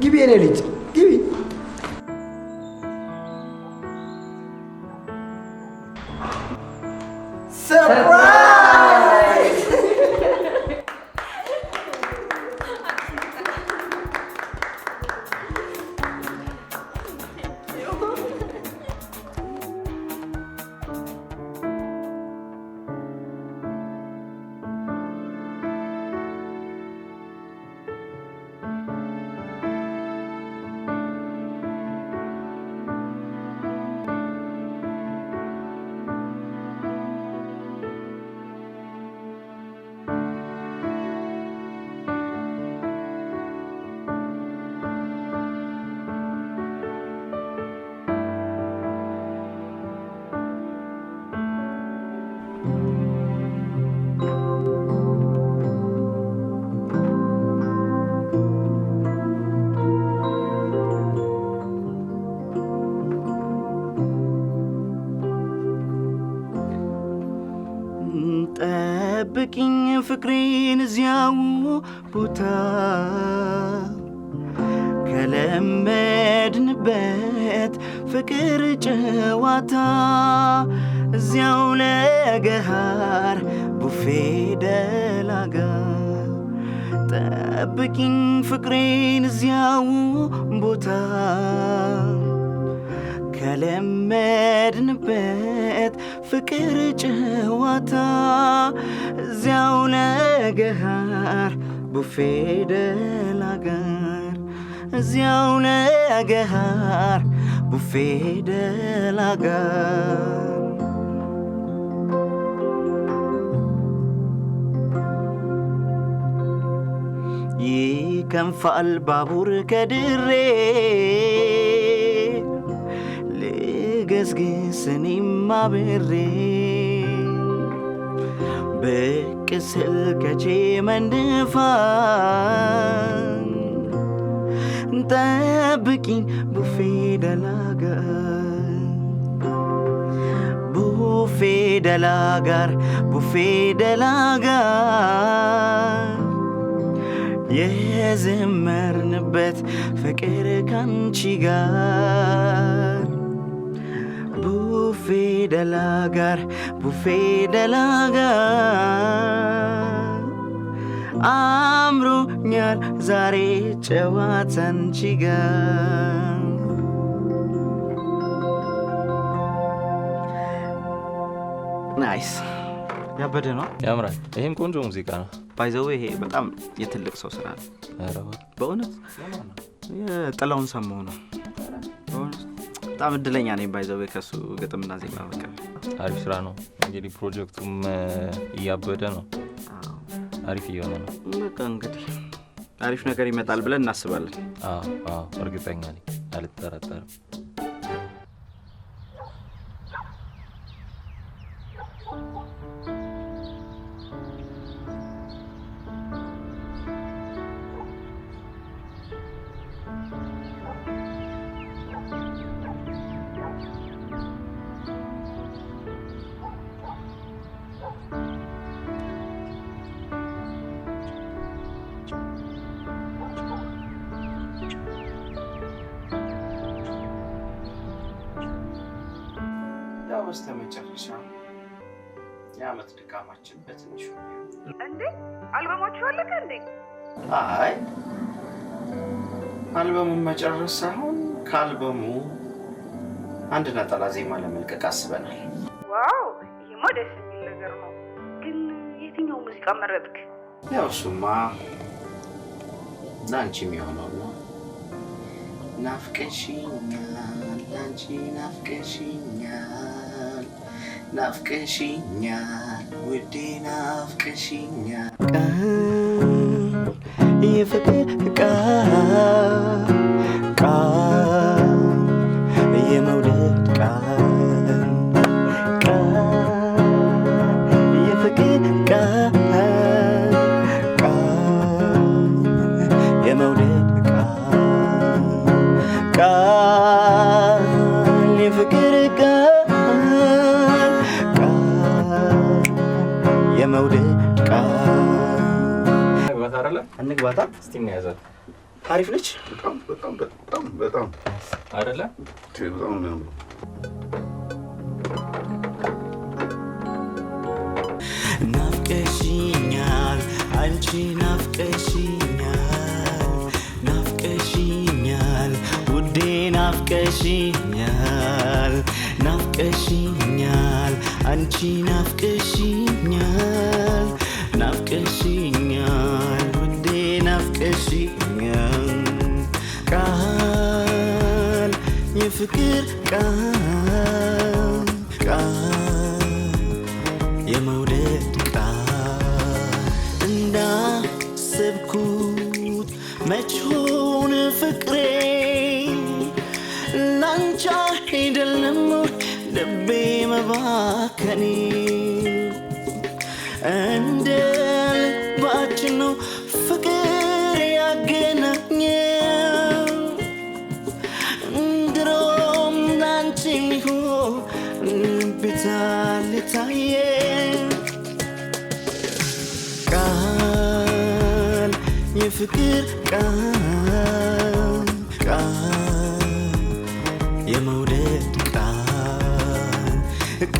ግቢ የኔ ልጅ ግቢ። ሰርፕራይዝ! ጠብቂኝ ፍቅሬን እዚያው ቦታ ከለመድንበት ፍቅር ጨዋታ እዚያው ለገሃር ቡፌ ደላጋ ጠብቂኝ ፍቅሬን እዚያው ቦታ ከለመድንበት ፍቅር ጨዋታ እዚያው ለገሃር ቡፌ ደላጋር እዚያው ለገሃር ቡፌ ደላጋር ይከንፋል ባቡር ከድሬ ልገስግስ እኔም አብሬ ብቅ ስል ከቼ መንድፋን ጠብቂኝ ቡፌ ደላጋር ቡፌ ደላጋር ቡፌ ደላጋር የዘመርንበት ፍቅር ካንቺ ጋር ቡፌ ደላጋር ቡፌ ደላጋር አምሮኛል ዛሬ ጨዋታ አንቺ ጋር ናይስ ያበደ ነው ያምራል ይሄም ቆንጆ ሙዚቃ ነው ባይዘው ይሄ በጣም የትልቅ ሰው ስራ ነው በእውነት የጥላውን ሰማው ነው በእውነት በጣም እድለኛ ነኝ ባይዘው ከሱ ግጥምና ዜማ በቃ አሪፍ ስራ ነው እንግዲህ ፕሮጀክቱም እያበደ ነው አሪፍ እየሆነ ነው በቃ እንግዲህ አሪፍ ነገር ይመጣል ብለን እናስባለን አዎ እርግጠኛ ነኝ አልጠራጠርም በስተመጨረሻ የዓመት ድካማችን በትንሹ እንዴ አልበማችሁ አለቀ እንዴ? አይ አልበሙን መጨረስ ሳይሆን ከአልበሙ አንድ ነጠላ ዜማ ለመልቀቅ አስበናል። ዋው ይሄማ ደስ የሚል ነገር ነው። ግን የትኛው ሙዚቃ መረጥክ? ያው እሱማ ለአንቺ የሚሆነው ነው። ናፍቀሽኛል አንቺ ናፍቀሽኛል ናፍቀሽኛል ውዴ ናፍቀሽኛል ቃል የፍቅር ቃል የመውደድ ቃል የፍቅር ቃል የመውደድ ቃል የፍቅር ቃል የመውደድ ቃል እንግባታ። እስቲ እንያዛት። አሪፍ ነች። በጣም አይደለ? በጣም ነው የሚያምረው። ናፍቀሽኛል አንቺ ናፍቀሽኛል ውዴ ናፍቀሽኛል አንቺ ናፍቀሽኛል ውዴ ናፍቀሽኛል ቃል የፍቅር ቃል የመውደድ ቃል እንዳሰብኩት መች ሆነ ፍቅሬ ላንቺ አይደለም ልቤ መባከኔ እንደ ልባችን ነው ፍቅር ያገናኘን ድሮም ላንቺ የሚሆን ልቤ ታየኝ ቃል የፍቅር ቃል የመውደድ ቃል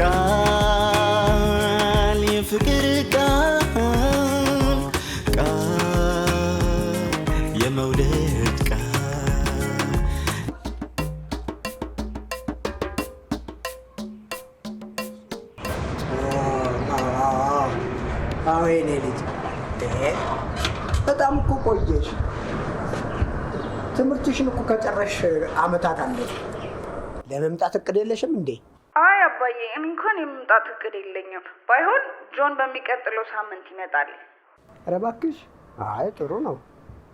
የፍቅር ቃል የመውደድ ቃል የኔ ልጅ በጣም እኮ ቆየሽ። ትምህርትሽን እኮ ከጨረሽ አመታት አለፉ። ለመምጣት እቅድ የለሽም እንዴ? አይ አባዬ፣ እኔ እንኳን የመምጣት እቅድ የለኝም። ባይሆን ጆን በሚቀጥለው ሳምንት ይመጣል። ኧረ እባክሽ። አይ ጥሩ ነው።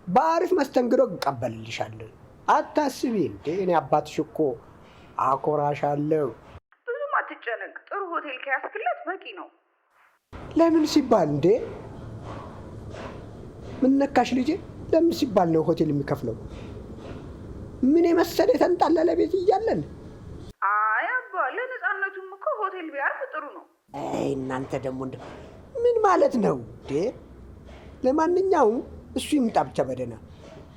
በአሪፍ መስተንግዶ እቀበልልሻለሁ። አታስቢ እንዴ፣ እኔ አባትሽ እኮ አኮራሻለሁ። ብዙም አትጨነቅ። ጥሩ ሆቴል ከያዝክለት በቂ ነው። ለምን ሲባል እንዴ? ምን ነካሽ ልጄ? ለምን ሲባል ነው ሆቴል የሚከፍለው? ምን የመሰለ የተንጣለለ ቤት እያለን? አይ አባ፣ ለነፃነቱም እኮ ሆቴል ቢያርፍ ጥሩ ነው። አይ እናንተ ደግሞ ምን ማለት ነው እንዴ? ለማንኛውም እሱ ይምጣ ብቻ በደህና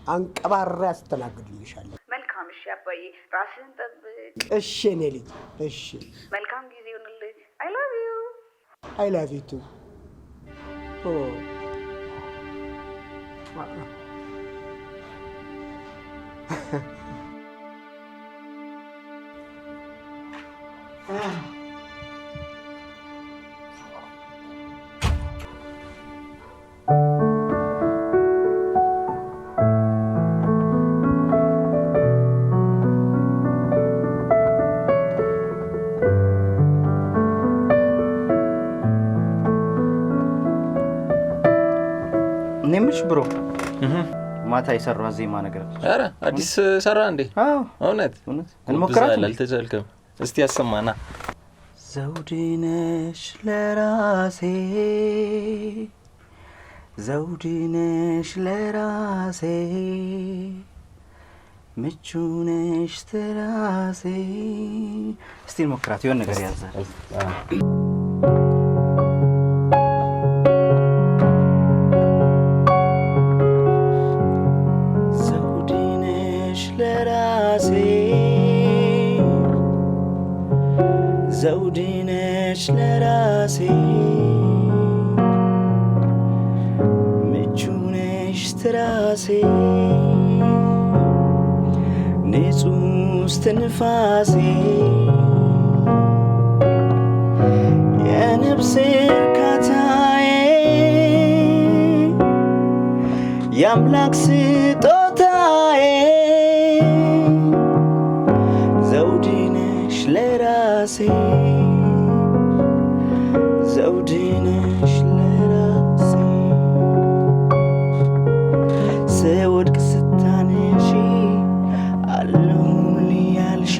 አንቀባራ ያስተናግድልሻለሁ። መልካም። እሺ አባዬ፣ ራስህን ጠብቅ። እሺ እኔ ልጅ። እሺ፣ መልካም ጊዜ ይሁንልህ። አይ ላቭ ዩ። አይ ላቭ ዩ ቱ። ኦ እኔምሽ ብሮ ማታ የሰራው ዜማ ነገር አረ አዲስ ሰራ እንዴ? አዎ እውነት እንሞክራለን። አልተቻልክም? እስቲ ያሰማና። ዘውድነሽ ለራሴ ዘውድነሽ ለራሴ ምቹነሽ ትራሴ። እስቲ እንሞክራት። የሆነ ነገር ያዛል። ዘውድነሽ ለራሴ ምቹነሽ ትራሴ ንጹህ እስትንፋሴ የነፍሴ እርካታዬ የአምላክ ስጦታዬ ዘውድነሽ ለራሴ ዘውድነሽ ለራሴ ስወድቅ ስታነሺ አለሁልሽ ያልሽ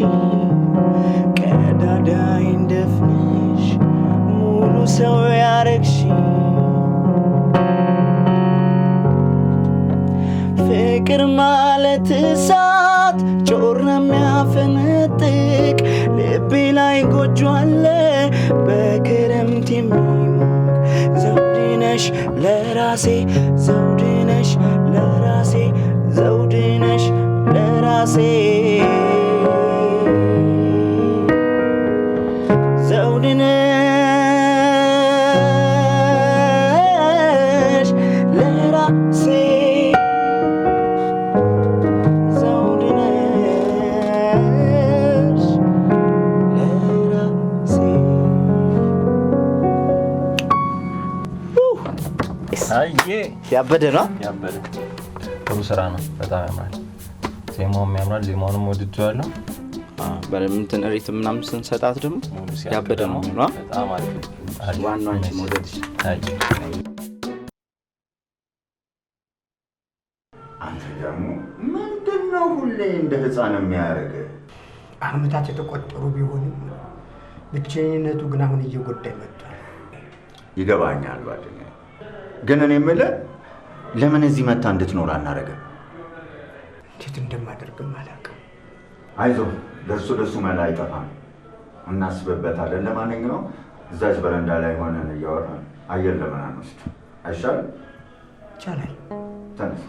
ቀዳዳዬን ደፍነሽ ሙሉ ሰው ያረግሽ ፍቅር ማለት እሳት ጮራ የሚያፈነጥቅ ልቤ ላይ ጎጆ አለ በክረምት የሚሞቅ ዘውድነሽ ለራሴ ዘውድነሽ ያበደ ነው። ያበደ ጥሩ ስራ ነው። በጣም ያምራል። ዜማውም ያምራል። ዜማውንም ወድጄዋለሁ። በእንትን ሪትም ምናምን ስንሰጣት ደግሞ ያበደ ነው ነው። በጣም አሪፍ። ዋናው አንቺ መውደድሽ። አንተ ደግሞ ምንድነው ሁሌ እንደ ህፃን የሚያደርገህ? ዓመታት የተቆጠሩ ቢሆንም ብቸኝነቱ ግን አሁን እየጎዳኝ መጥቷል። ይገባኛል ጓደኛዬ፣ ግን እኔ የምልህ ለምን እዚህ መታ እንድትኖር አናደርግም? እንዴት እንደማደርግም አላውቅም። አይዞህ፣ ደርሶ መላ አይጠፋም፣ እናስብበታለን። ለማንኛውም እዛች በረንዳ ላይ ሆነን እያወራን አየር ለምን አንወስድ አይሻልም? ይቻላል። ተነስ።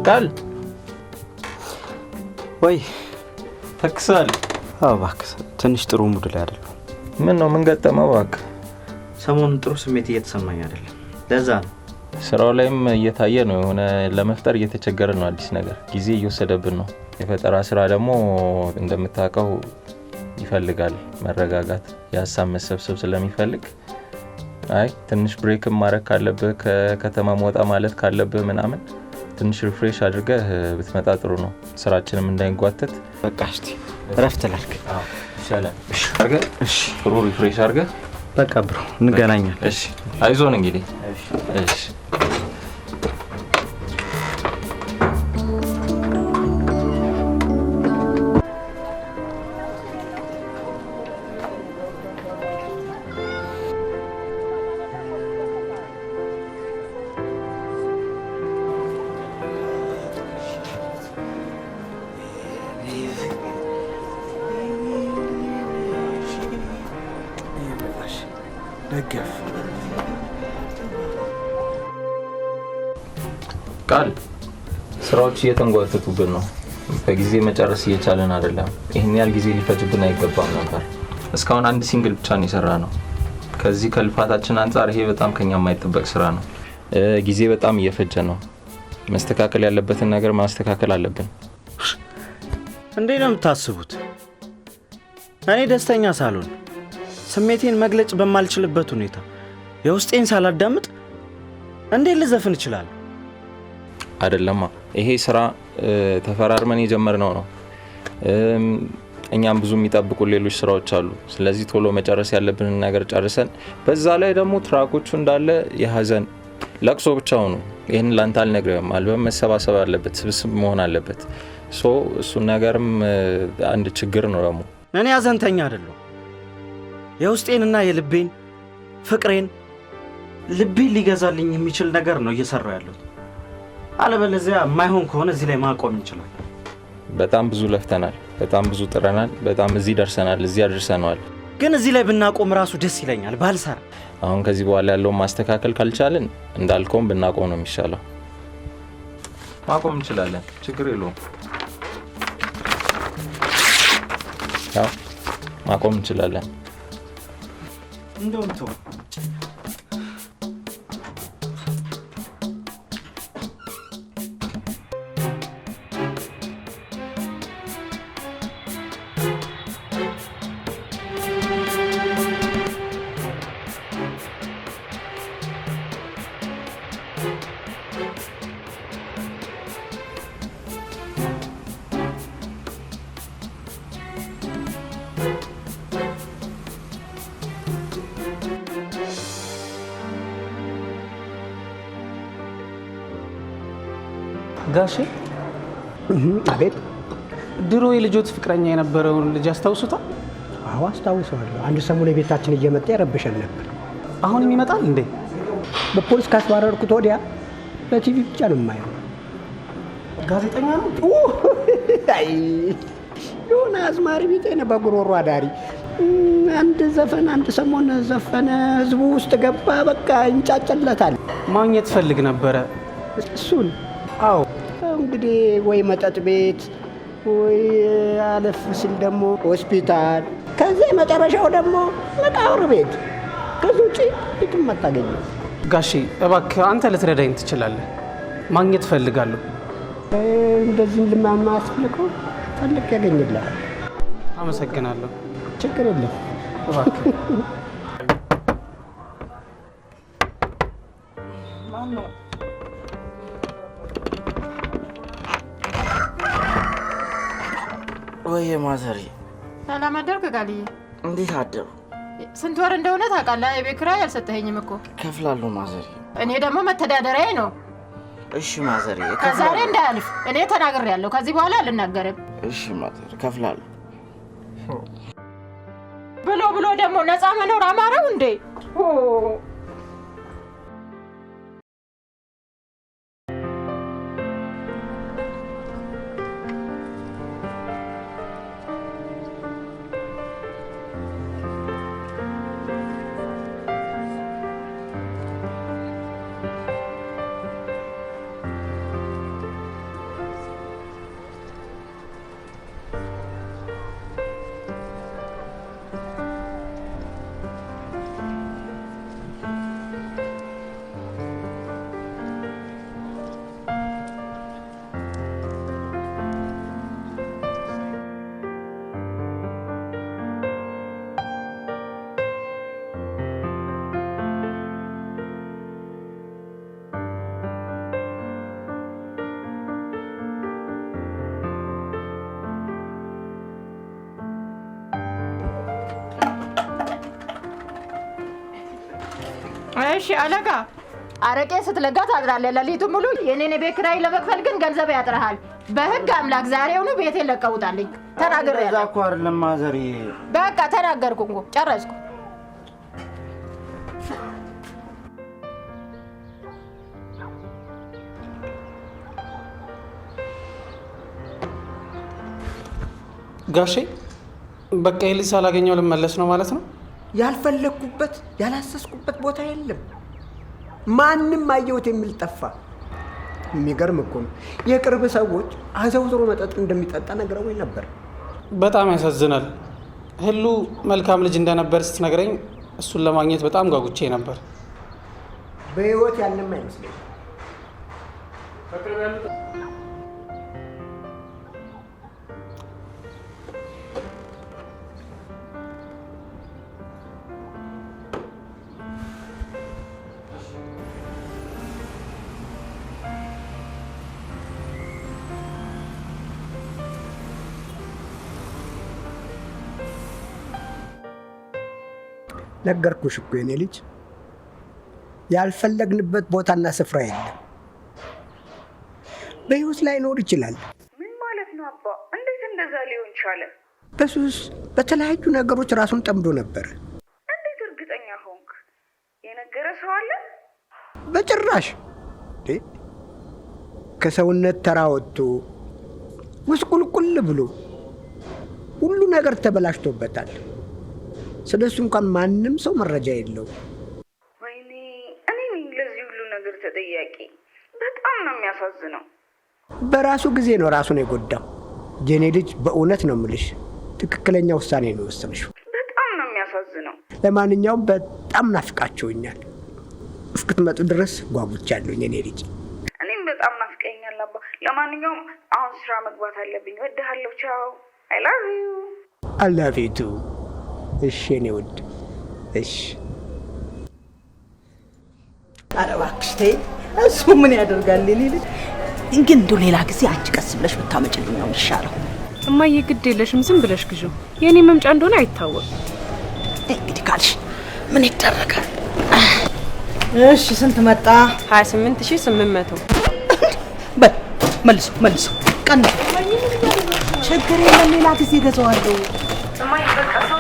ቃል ወይ ተክሳል? አዎ እባክህ፣ ትንሽ ጥሩ ሙድ ላይ አይደለም። ምን ነው? ምን ገጠመው? እባክህ ሰሞኑን ጥሩ ስሜት እየተሰማኝ አይደለም። ለዛ ነው። ስራው ላይም እየታየ ነው። የሆነ ለመፍጠር እየተቸገረ ነው። አዲስ ነገር ጊዜ እየወሰደብን ነው። የፈጠራ ስራ ደግሞ እንደምታውቀው ይፈልጋል መረጋጋት፣ የሀሳብ መሰብሰብ ስለሚፈልግ አይ ትንሽ ብሬክም ማድረግ ካለብህ፣ ከከተማ መውጣ ማለት ካለብህ ምናምን ትንሽ ሪፍሬሽ አድርገህ ብትመጣ ጥሩ ነው። ስራችንም እንዳይጓተት። በቃ እስቲ እረፍት ላድርግ። ይሻላል። አድርገህ ጥሩ ሪፍሬሽ አድርገህ በቃ ብሮ እንገናኛለን። እሺ አይዞን እንግዲህ። እሺ ደገፍ ቃል ስራዎች እየተንጓተቱብን ነው። በጊዜ መጨረስ እየቻለን አይደለም። ይህን ያህል ጊዜ ሊፈጅብን አይገባም ነበር። እስካሁን አንድ ሲንግል ብቻ ነው የሰራ ነው። ከዚህ ከልፋታችን አንጻር ይሄ በጣም ከኛ የማይጠበቅ ስራ ነው። ጊዜ በጣም እየፈጀ ነው። መስተካከል ያለበትን ነገር ማስተካከል አለብን። እንዴት ነው የምታስቡት? እኔ ደስተኛ ሳልሆን ስሜቴን መግለጽ በማልችልበት ሁኔታ የውስጤን ሳላዳምጥ እንዴት ልዘፍን እችላለሁ? አይደለማ፣ ይሄ ስራ ተፈራርመን የጀመርነው ነው። እኛም ብዙ የሚጠብቁ ሌሎች ስራዎች አሉ። ስለዚህ ቶሎ መጨረስ ያለብንን ነገር ጨርሰን፣ በዛ ላይ ደግሞ ትራኮቹ እንዳለ የሀዘን ለቅሶ ብቻ ሆኑ። ይህን ላንተ አልነግርህም። አልበም መሰባሰብ አለበት፣ ስብስብ መሆን አለበት። እሱን ነገርም አንድ ችግር ነው። ደግሞ እኔ ሀዘንተኛ አይደለሁ። የውስጤንና የልቤን ፍቅሬን ልቤን ሊገዛልኝ የሚችል ነገር ነው እየሰራሁ ያለሁት። አለበለዚያ የማይሆን ከሆነ እዚህ ላይ ማቆም እንችላለን። በጣም ብዙ ለፍተናል፣ በጣም ብዙ ጥረናል፣ በጣም እዚህ ደርሰናል፣ እዚህ አድርሰናል። ግን እዚህ ላይ ብናቆም ራሱ ደስ ይለኛል ባልሰራ። አሁን ከዚህ በኋላ ያለውን ማስተካከል ካልቻልን እንዳልከውም ብናቆም ነው የሚሻለው። ማቆም እንችላለን፣ ችግር የለውም። ያው ማቆም እንችላለን። እንደውም ተው ጋሼ። አቤት። ድሮ የልጆት ፍቅረኛ የነበረውን ልጅ አስታውሱታል? አዎ አስታውሰዋለሁ። አንድ ሰሞን ቤታችን እየመጣ ይረብሸን ነበር። አሁንም ይመጣል እንዴ? በፖሊስ ካስባረርኩት ወዲያ በቲቪ ብቻ ነው የማየው። ጋዜጠኛ ነው? አይ የሆነ አዝማሪ ቢጤ ነው፣ በጉሮሮ አዳሪ። አንድ ዘፈን አንድ ሰሞን ዘፈነ፣ ህዝቡ ውስጥ ገባ፣ በቃ ይንጫጨለታል። ማግኘት ፈልግ ነበረ እሱን። አዎ እንግዲህ ወይ መጠጥ ቤት ወይ አለፍ ሲል ደግሞ ሆስፒታል፣ ከዚህ መጨረሻው ደግሞ መቃብር ቤት። ከዚህ ውጭ የትም አታገኝም። ጋሼ እባክህ አንተ ልትረዳኝ ትችላለህ። ማግኘት ፈልጋለሁ። እንደዚህ ልማማስፈልገው ፈልግ ያገኝልሃል። አመሰግናለሁ። ችግር የለም። እባክህ ማነው? ወይ ማዘሪ፣ ሰላም አደርክ ጋልዬ? እንዴት አደሩ? ስንት ወር እንደሆነ ታውቃለህ? የቤት ኪራይ አልሰጠኸኝም እኮ። ከፍላለሁ ማዘሪ። እኔ ደግሞ መተዳደሪያዬ ነው። እሺ ማዘሪ፣ ከዛሬ እንዳያልፍ እኔ ተናግሬያለሁ። ከዚህ በኋላ አልናገርም። እሺ ማዘሪ፣ ከፍላለሁ። ብሎ ደግሞ ነፃ መኖር አማረው እንዴ? እሺ አለቃ፣ አረቄ ስትለጋ ታድራለህ ሌሊቱን ሙሉ። የኔን ቤት ኪራይ ለመክፈል ግን ገንዘብ ያጥርሃል። በህግ አምላክ ዛሬውኑ ቤቴን ለቀውጣልኝ። ተናግሬያለሁ። እዛ እኮ አይደለም ማዘሪ። በቃ ተናገርኩ እኮ ጨረስኩ። ጋሼ በቃ የልጅ ሳላገኘው ልመለስ ነው ማለት ነው? ያልፈለግኩበት ያላሰስኩበት ቦታ የለም። ማንም አየሁት የሚል ጠፋ። የሚገርም እኮ ነው። የቅርብ ሰዎች አዘውትሮ መጠጥ እንደሚጠጣ ነግረውኝ ነበር። በጣም ያሳዝናል። ህሉ መልካም ልጅ እንደነበር ስትነግረኝ እሱን ለማግኘት በጣም ጓጉቼ ነበር። በህይወት ያለም አይመስለኝም። ነገርኩሽ እኮ የኔ ልጅ፣ ያልፈለግንበት ቦታና ስፍራ የለም። በህይወት ላይ ኖር ይችላል። ምን ማለት ነው አባ? እንዴት እንደዛ ሊሆን ቻለ? በሱስ በተለያዩ ነገሮች ራሱን ጠምዶ ነበር። እንዴት እርግጠኛ ሆንክ? የነገረ ሰው አለ? በጭራሽ። ከሰውነት ተራ ወጥቶ ውስቁልቁል ብሎ ሁሉ ነገር ተበላሽቶበታል። ስለሱ እንኳን ማንም ሰው መረጃ የለው። ወይኔ እኔ ነኝ ለዚህ ሁሉ ነገር ተጠያቂ። በጣም ነው የሚያሳዝነው። በራሱ ጊዜ ነው ራሱን የጎዳው። የኔ ልጅ በእውነት ነው የምልሽ፣ ትክክለኛ ውሳኔ ነው የወሰንሽው። በጣም ነው የሚያሳዝነው። ለማንኛውም በጣም ናፍቃችሁኛል። እስክትመጡ ድረስ ጓጉቻለሁ የኔ ልጅ። እኔም በጣም ናፍቀኛል አባ። ለማንኛውም አሁን ስራ መግባት አለብኝ። እወድሃለሁ። ቻው። አይ ላቭ ዩ። አይ ላቭ ዩ ቱ። እሺ የኔ ውድ። እሺ ኧረ እባክሽ ተይ። እሱ ምን ያደርጋል? እኔ ልጅ ግን እንደው ሌላ ጊዜ አንቺ ቀስ ብለሽ ብታመጭልኝ ነው የሚሻለው። እማዬ ግድ የለሽም፣ ዝም ብለሽ ግዢው። የኔ መምጫ እንደሆነ አይታወቅም። እንግዲህ ካልሽ ምን ይደረጋል? እሺ ስንት መጣ? 28800። በል መልሶ ቀን ችግር የለም፣ ሌላ ጊዜ ገዛዋለሁ። እማዬ በቃ ሰው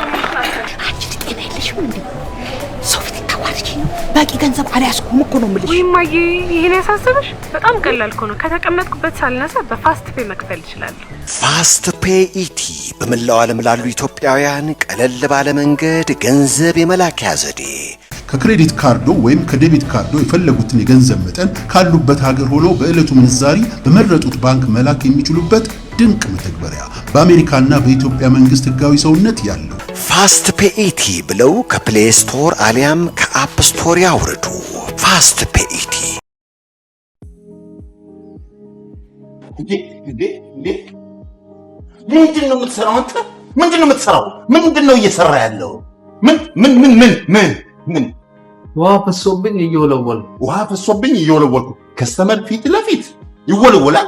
አልገባሽም እንዴ? ሰው ፊት ታዋርጂ ነው። በቂ ገንዘብ አልያዝኩም እኮ ነው የምልሽ። ወይማዬ ይሄን ያሳሰበሽ? በጣም ቀላል እኮ ነው። ከተቀመጥኩበት ሳልነሳ በፋስት ፔይ መክፈል እችላለሁ። ፋስት ፔይ ኢቲ በመላው ዓለም ላሉ ኢትዮጵያውያን ቀለል ባለ መንገድ ገንዘብ የመላኪያ ዘዴ። ከክሬዲት ካርዶ ወይም ከዴቢት ካርዶ የፈለጉትን የገንዘብ መጠን ካሉበት ሀገር ሆኖ በዕለቱ ምንዛሪ በመረጡት ባንክ መላክ የሚችሉበት ድንቅ መተግበሪያ በአሜሪካና በኢትዮጵያ መንግስት ህጋዊ ሰውነት ያለው ፋስት ፔይ ኢቲ ብለው ከፕሌይ ስቶር አሊያም ከአፕ ስቶር ያውርዱ። ፋስት ፔይ ኢቲ። ምንድን ነው የምትሰራው አንተ? ምንድን ነው የምትሰራው? ምንድን ነው እየሰራ ያለው? ምን ውሃ ፈሶብኝ እየወለወልኩ። ውሃ ፈሶብኝ እየወለወልኩ። ከስተመር ፊት ለፊት ይወለወላል።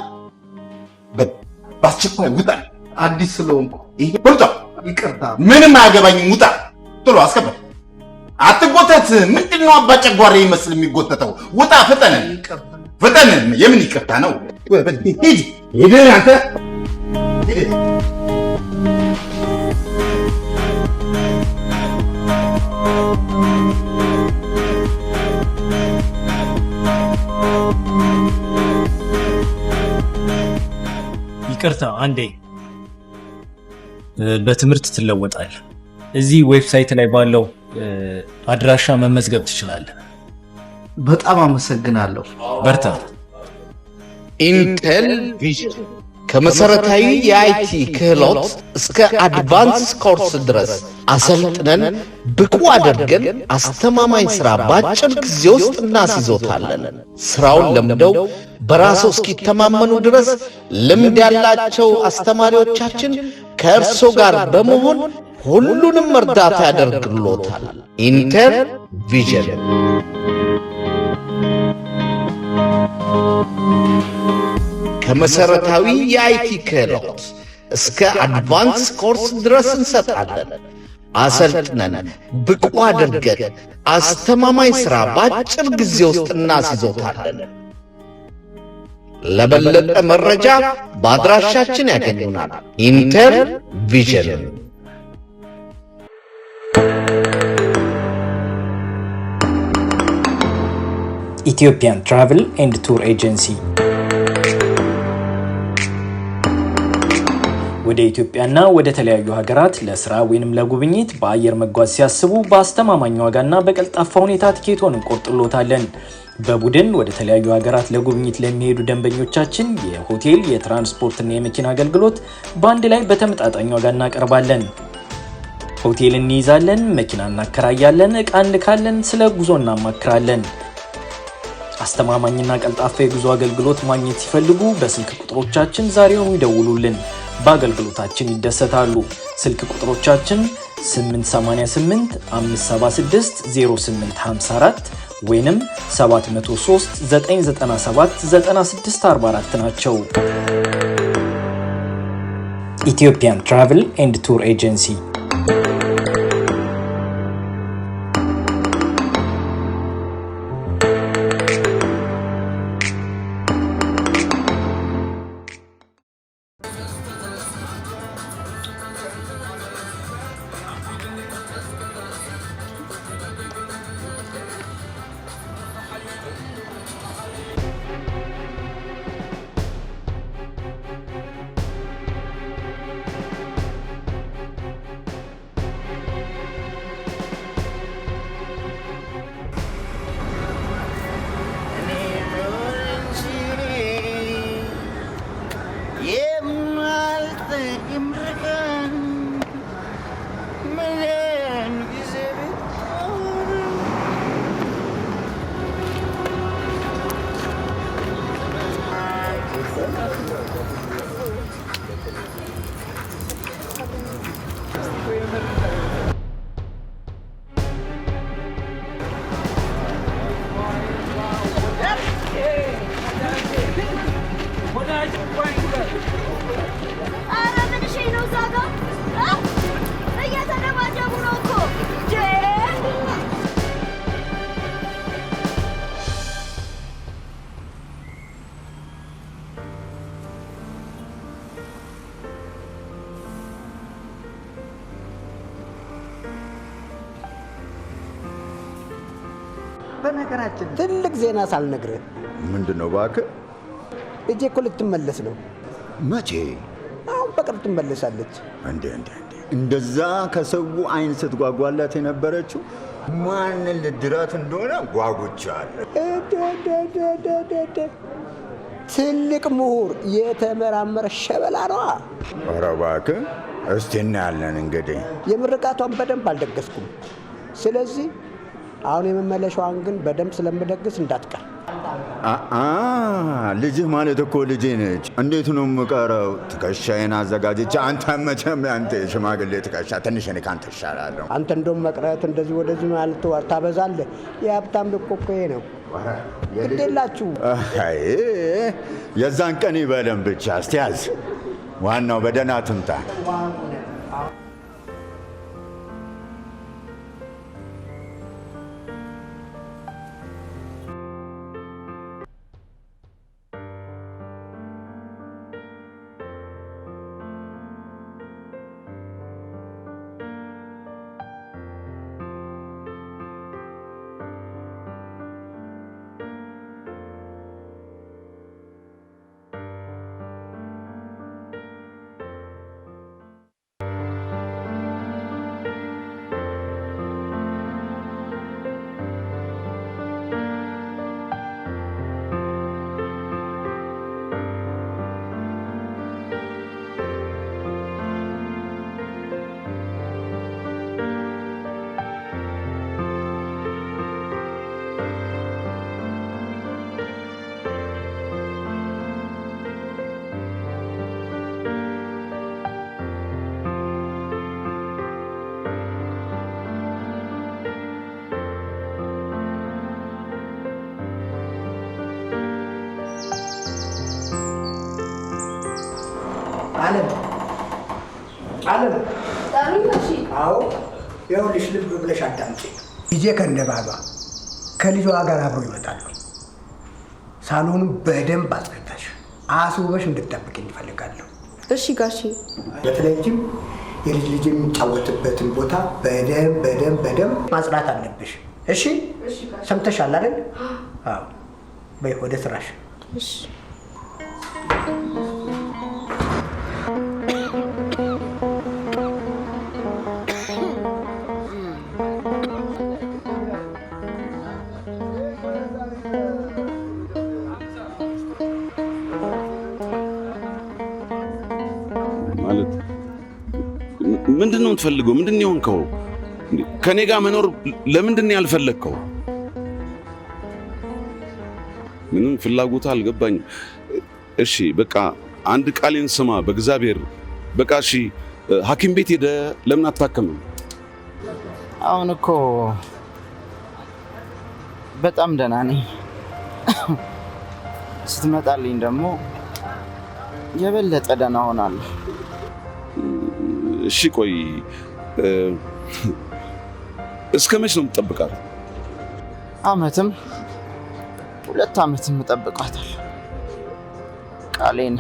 በአስቸኳይ ውጣ። አዲስ ስለሆንኩ ይሄ ወጣ። ይቅርታ። ምንም አያገባኝም። ውጣ ቶሎ አስገባ። አትጎተት። ምንድን ነው አባ ጨጓሬ ይመስል የሚጎተተው? ውጣ ፍጠን፣ ፍጠን። የምን ይቅርታ ነው? ሂድ ሂድ አንተ ሂድ። ይቅርታ አንዴ። በትምህርት ትለወጣል። እዚህ ዌብሳይት ላይ ባለው አድራሻ መመዝገብ ትችላለህ። በጣም አመሰግናለሁ። በርታ። ኢንቴል ቪዥን ከመሰረታዊ የአይቲ ክህሎት እስከ አድቫንስ ኮርስ ድረስ አሰልጥነን ብቁ አድርገን አስተማማኝ ስራ በአጭር ጊዜ ውስጥ እናስይዞታለን። ስራውን ለምደው በራስዎ እስኪተማመኑ ድረስ ልምድ ያላቸው አስተማሪዎቻችን ከእርሶ ጋር በመሆን ሁሉንም እርዳታ ያደርግልዎታል። ኢንቴል ቪዥን ከመሰረታዊ የአይቲ ክህሎት እስከ አድቫንስ ኮርስ ድረስ እንሰጣለን። አሰልጥነን ብቁ አድርገን አስተማማኝ ሥራ በአጭር ጊዜ ውስጥ እናስይዞታለን። ለበለጠ መረጃ በአድራሻችን ያገኙናል። ኢንቴል ቪዥን። ኢትዮጵያን ትራቭል ኤንድ ቱር ኤጀንሲ ወደ ኢትዮጵያና ወደ ተለያዩ ሀገራት ለስራ ወይንም ለጉብኝት በአየር መጓዝ ሲያስቡ በአስተማማኝ ዋጋና በቀልጣፋ ሁኔታ ቲኬቶን እንቆርጥሎታለን። በቡድን ወደ ተለያዩ ሀገራት ለጉብኝት ለሚሄዱ ደንበኞቻችን የሆቴል፣ የትራንስፖርትና የመኪና አገልግሎት በአንድ ላይ በተመጣጣኝ ዋጋ እናቀርባለን። ሆቴል እንይዛለን፣ መኪና እናከራያለን፣ ዕቃ እንልካለን፣ ስለ ጉዞ እናማክራለን። አስተማማኝና ቀልጣፋ የጉዞ አገልግሎት ማግኘት ሲፈልጉ በስልክ ቁጥሮቻችን ዛሬውኑ ይደውሉልን። በአገልግሎታችን ይደሰታሉ። ስልክ ቁጥሮቻችን 888 576 0854 ወይንም 703 997 9644 ናቸው። ኢትዮጵያን ትራቭል ኤንድ ቱር ኤጀንሲ። በነገራችን ትልቅ ዜና ሳልነግርህ። ምንድነው እባክህ? ልጄ እኮ ልትመለስ ነው። መቼ? አሁን በቅርብ ትመለሳለች። እንደዛ ከሰው አይን ስትጓጓላት የነበረችው ማንን ልድራት እንደሆነ ጓጉቻለሁ። ትልቅ ምሁር የተመራመረ ሸበላ ነዋ። ኧረ እባክህ እስቲ እናያለን። እንግዲህ የምርቃቷን በደንብ አልደገስኩም። ስለዚህ አሁን የመመለሻዋን ግን በደንብ ስለምደግስ እንዳትቀር። ልጅህ ማለት እኮ ልጄ ነች። እንዴት ነው የምቀረው? ትከሻዬን አዘጋጅቼ። አንተ መቼም አንተ የሽማግሌ ትከሻ ትንሽ እኔ ከአንተ እሻላለሁ። አንተ እንደውም መቅረት እንደዚህ ወደዚህ ማለት ታበዛለህ። የሀብታም ልኮ እኮ ይሄ ነው። ግድ የላችሁ። የዛን ቀን ይበለን ብቻ። እስቲ ያዝ። ዋናው በደህና ትምጣ። አለም አዎ፣ ይኸውልሽ ልብ ብለሽ አዳምጪ። ልጄ ከነባሏ ከልጇ ጋር አብሮ ይመጣሉ። ሳሎኑን በደንብ አጽድተሽ አስውበሽ እንድትጠብቂኝ እፈልጋለሁ። እሺ ጋሺ። በተለይም የልጅ ልጅ የሚጫወትበትን ቦታ በደንብ ማጽዳት አለብሽ። እሺ ሰምተሻል አይደል? አዎ። በይ ወደ ስራሽ። እሺ። ምንድን ነው የምትፈልገው? ምንድን ነው የሆንከው? ከኔ ጋር መኖር ለምንድን ነው ያልፈለግከው? ምንም ፍላጎት አልገባኝም። እሺ በቃ አንድ ቃሌን ስማ በእግዚአብሔር። በቃ እሺ ሐኪም ቤት ሄደ ለምን አታከምም? አሁን እኮ በጣም ደህና ነኝ። ስትመጣልኝ ደግሞ የበለጠ ደህና ሆናለሁ። እሺ ቆይ እስከ መች ነው የምትጠብቃት? አመትም 2 ዓመትም እጠብቃታለሁ። ቃሌን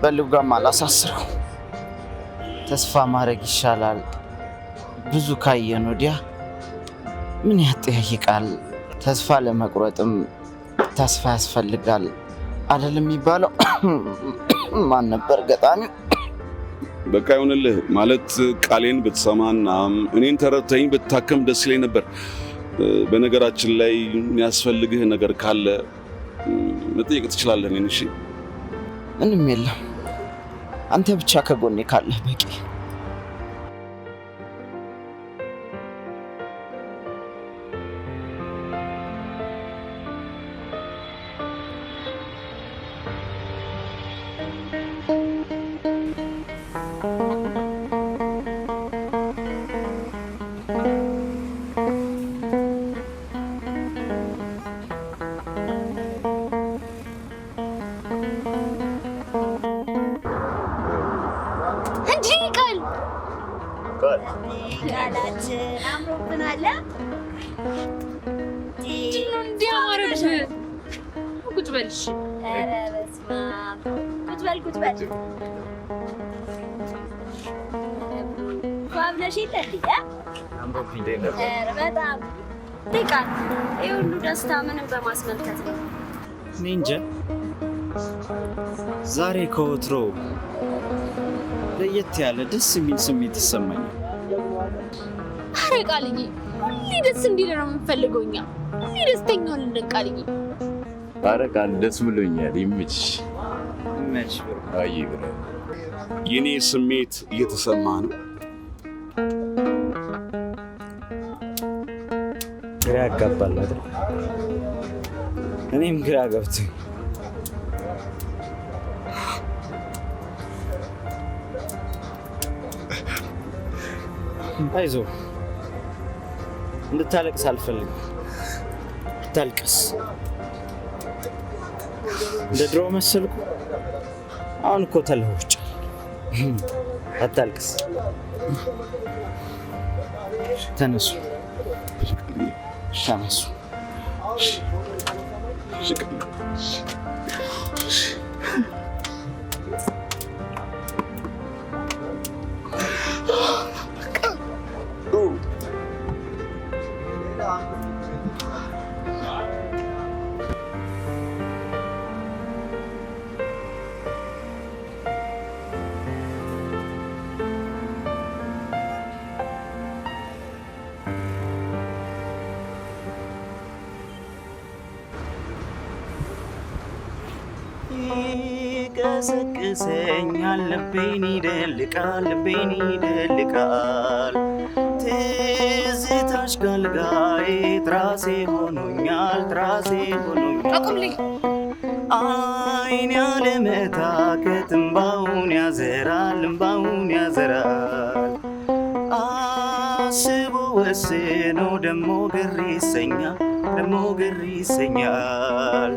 በልጓም አላሳስረው። ተስፋ ማድረግ ይሻላል። ብዙ ካየን ወዲያ ምን ያጠያይቃል? ተስፋ ለመቁረጥም ተስፋ ያስፈልጋል አይደል የሚባለው? ማን ነበር ገጣሚው? በቃ ይሁንልህ። ማለት ቃሌን ብትሰማና እኔን ተረድተኝ ብታከም ደስ ይለኝ ነበር። በነገራችን ላይ የሚያስፈልግህ ነገር ካለ መጠየቅ ትችላለህ እኔን። እሺ ምንም የለም። አንተ ብቻ ከጎኔ ካለህ በቂ። ቃል ይሄ ሁሉ ደስታ ምንም በማስመልከት ነው? እኔ እንጃ ዛሬ ከወትሮ ለየት ያለ ደስ የሚል ስሜት ይሰማኛል። አረ ቃልዬ ሁሌ ደስ እንዲል ነው የምንፈልገው እኛ። ሁሌ ደስተኛ ነን እንደ ቃልዬ። አረ ቃል ደስ ብሎኛል። ይመችሽ። ይመችሽ። አይ ብለ የኔ ስሜት እየተሰማ ነው። ግራ ያጋባል አይደል? እኔም ግራ ገብቶኝ አይዞህ፣ እንድታለቅስ አልፈልግም። አታልቅስ። እንደ ድሮ መሰልኩ? አሁን እኮ ተለውጫለሁ። አታልቅስ። ተነሱ፣ ተነሱ። ይቀሰቅሰኛል፣ ልቤን ይደልቃል፣ ልቤን ይደልቃል። ትዝታሽ ጋልጋዬ ትራሴ ሆኖኛል፣ ትራሴ ሆኖኛል። አይን ያለመታከት እምባውን ያዘራል፣ እምባውን ያዘራል። አስቦ ወስኖ ደሞ ግር ይሰኛል፣ ደሞ ግር ይሰኛል።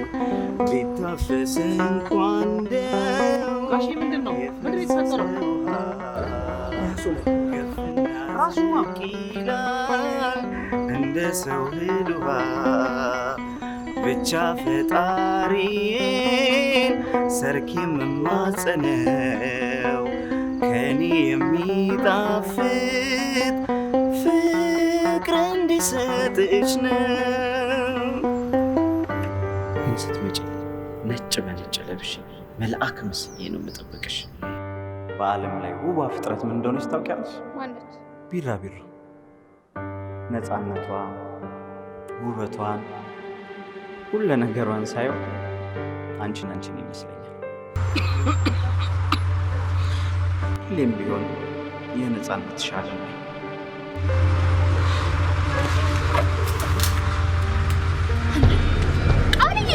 ቢታፈስ እንኳን ደው ምንድነው የተፈጠረው? ይላል እንደ ሰው ህልዋ ብቻ ፈጣሪን ሰርክ የምማጸነው ከኔ የሚጣፍጥ ፍቅር እንዲሰጥሽ ነው። ስትመጪ ነጭ በነጭ ለብሽ መልአክ መስዬ ነው የምጠብቅሽ። በዓለም ላይ ውቧ ፍጥረት ምን እንደሆነች ታውቂያለሽ? ማነች? ቢራቢሮ። ነፃነቷ፣ ውበቷን፣ ሁሉ ነገሯን ሳየው አንቺን ይመስለኛል። ሁሌም ቢሆን የነፃነት ሻል ነው። ቃልዬ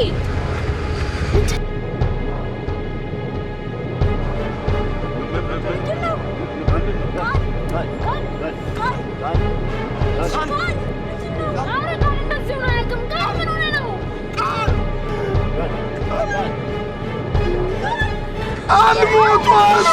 አልሞቷል!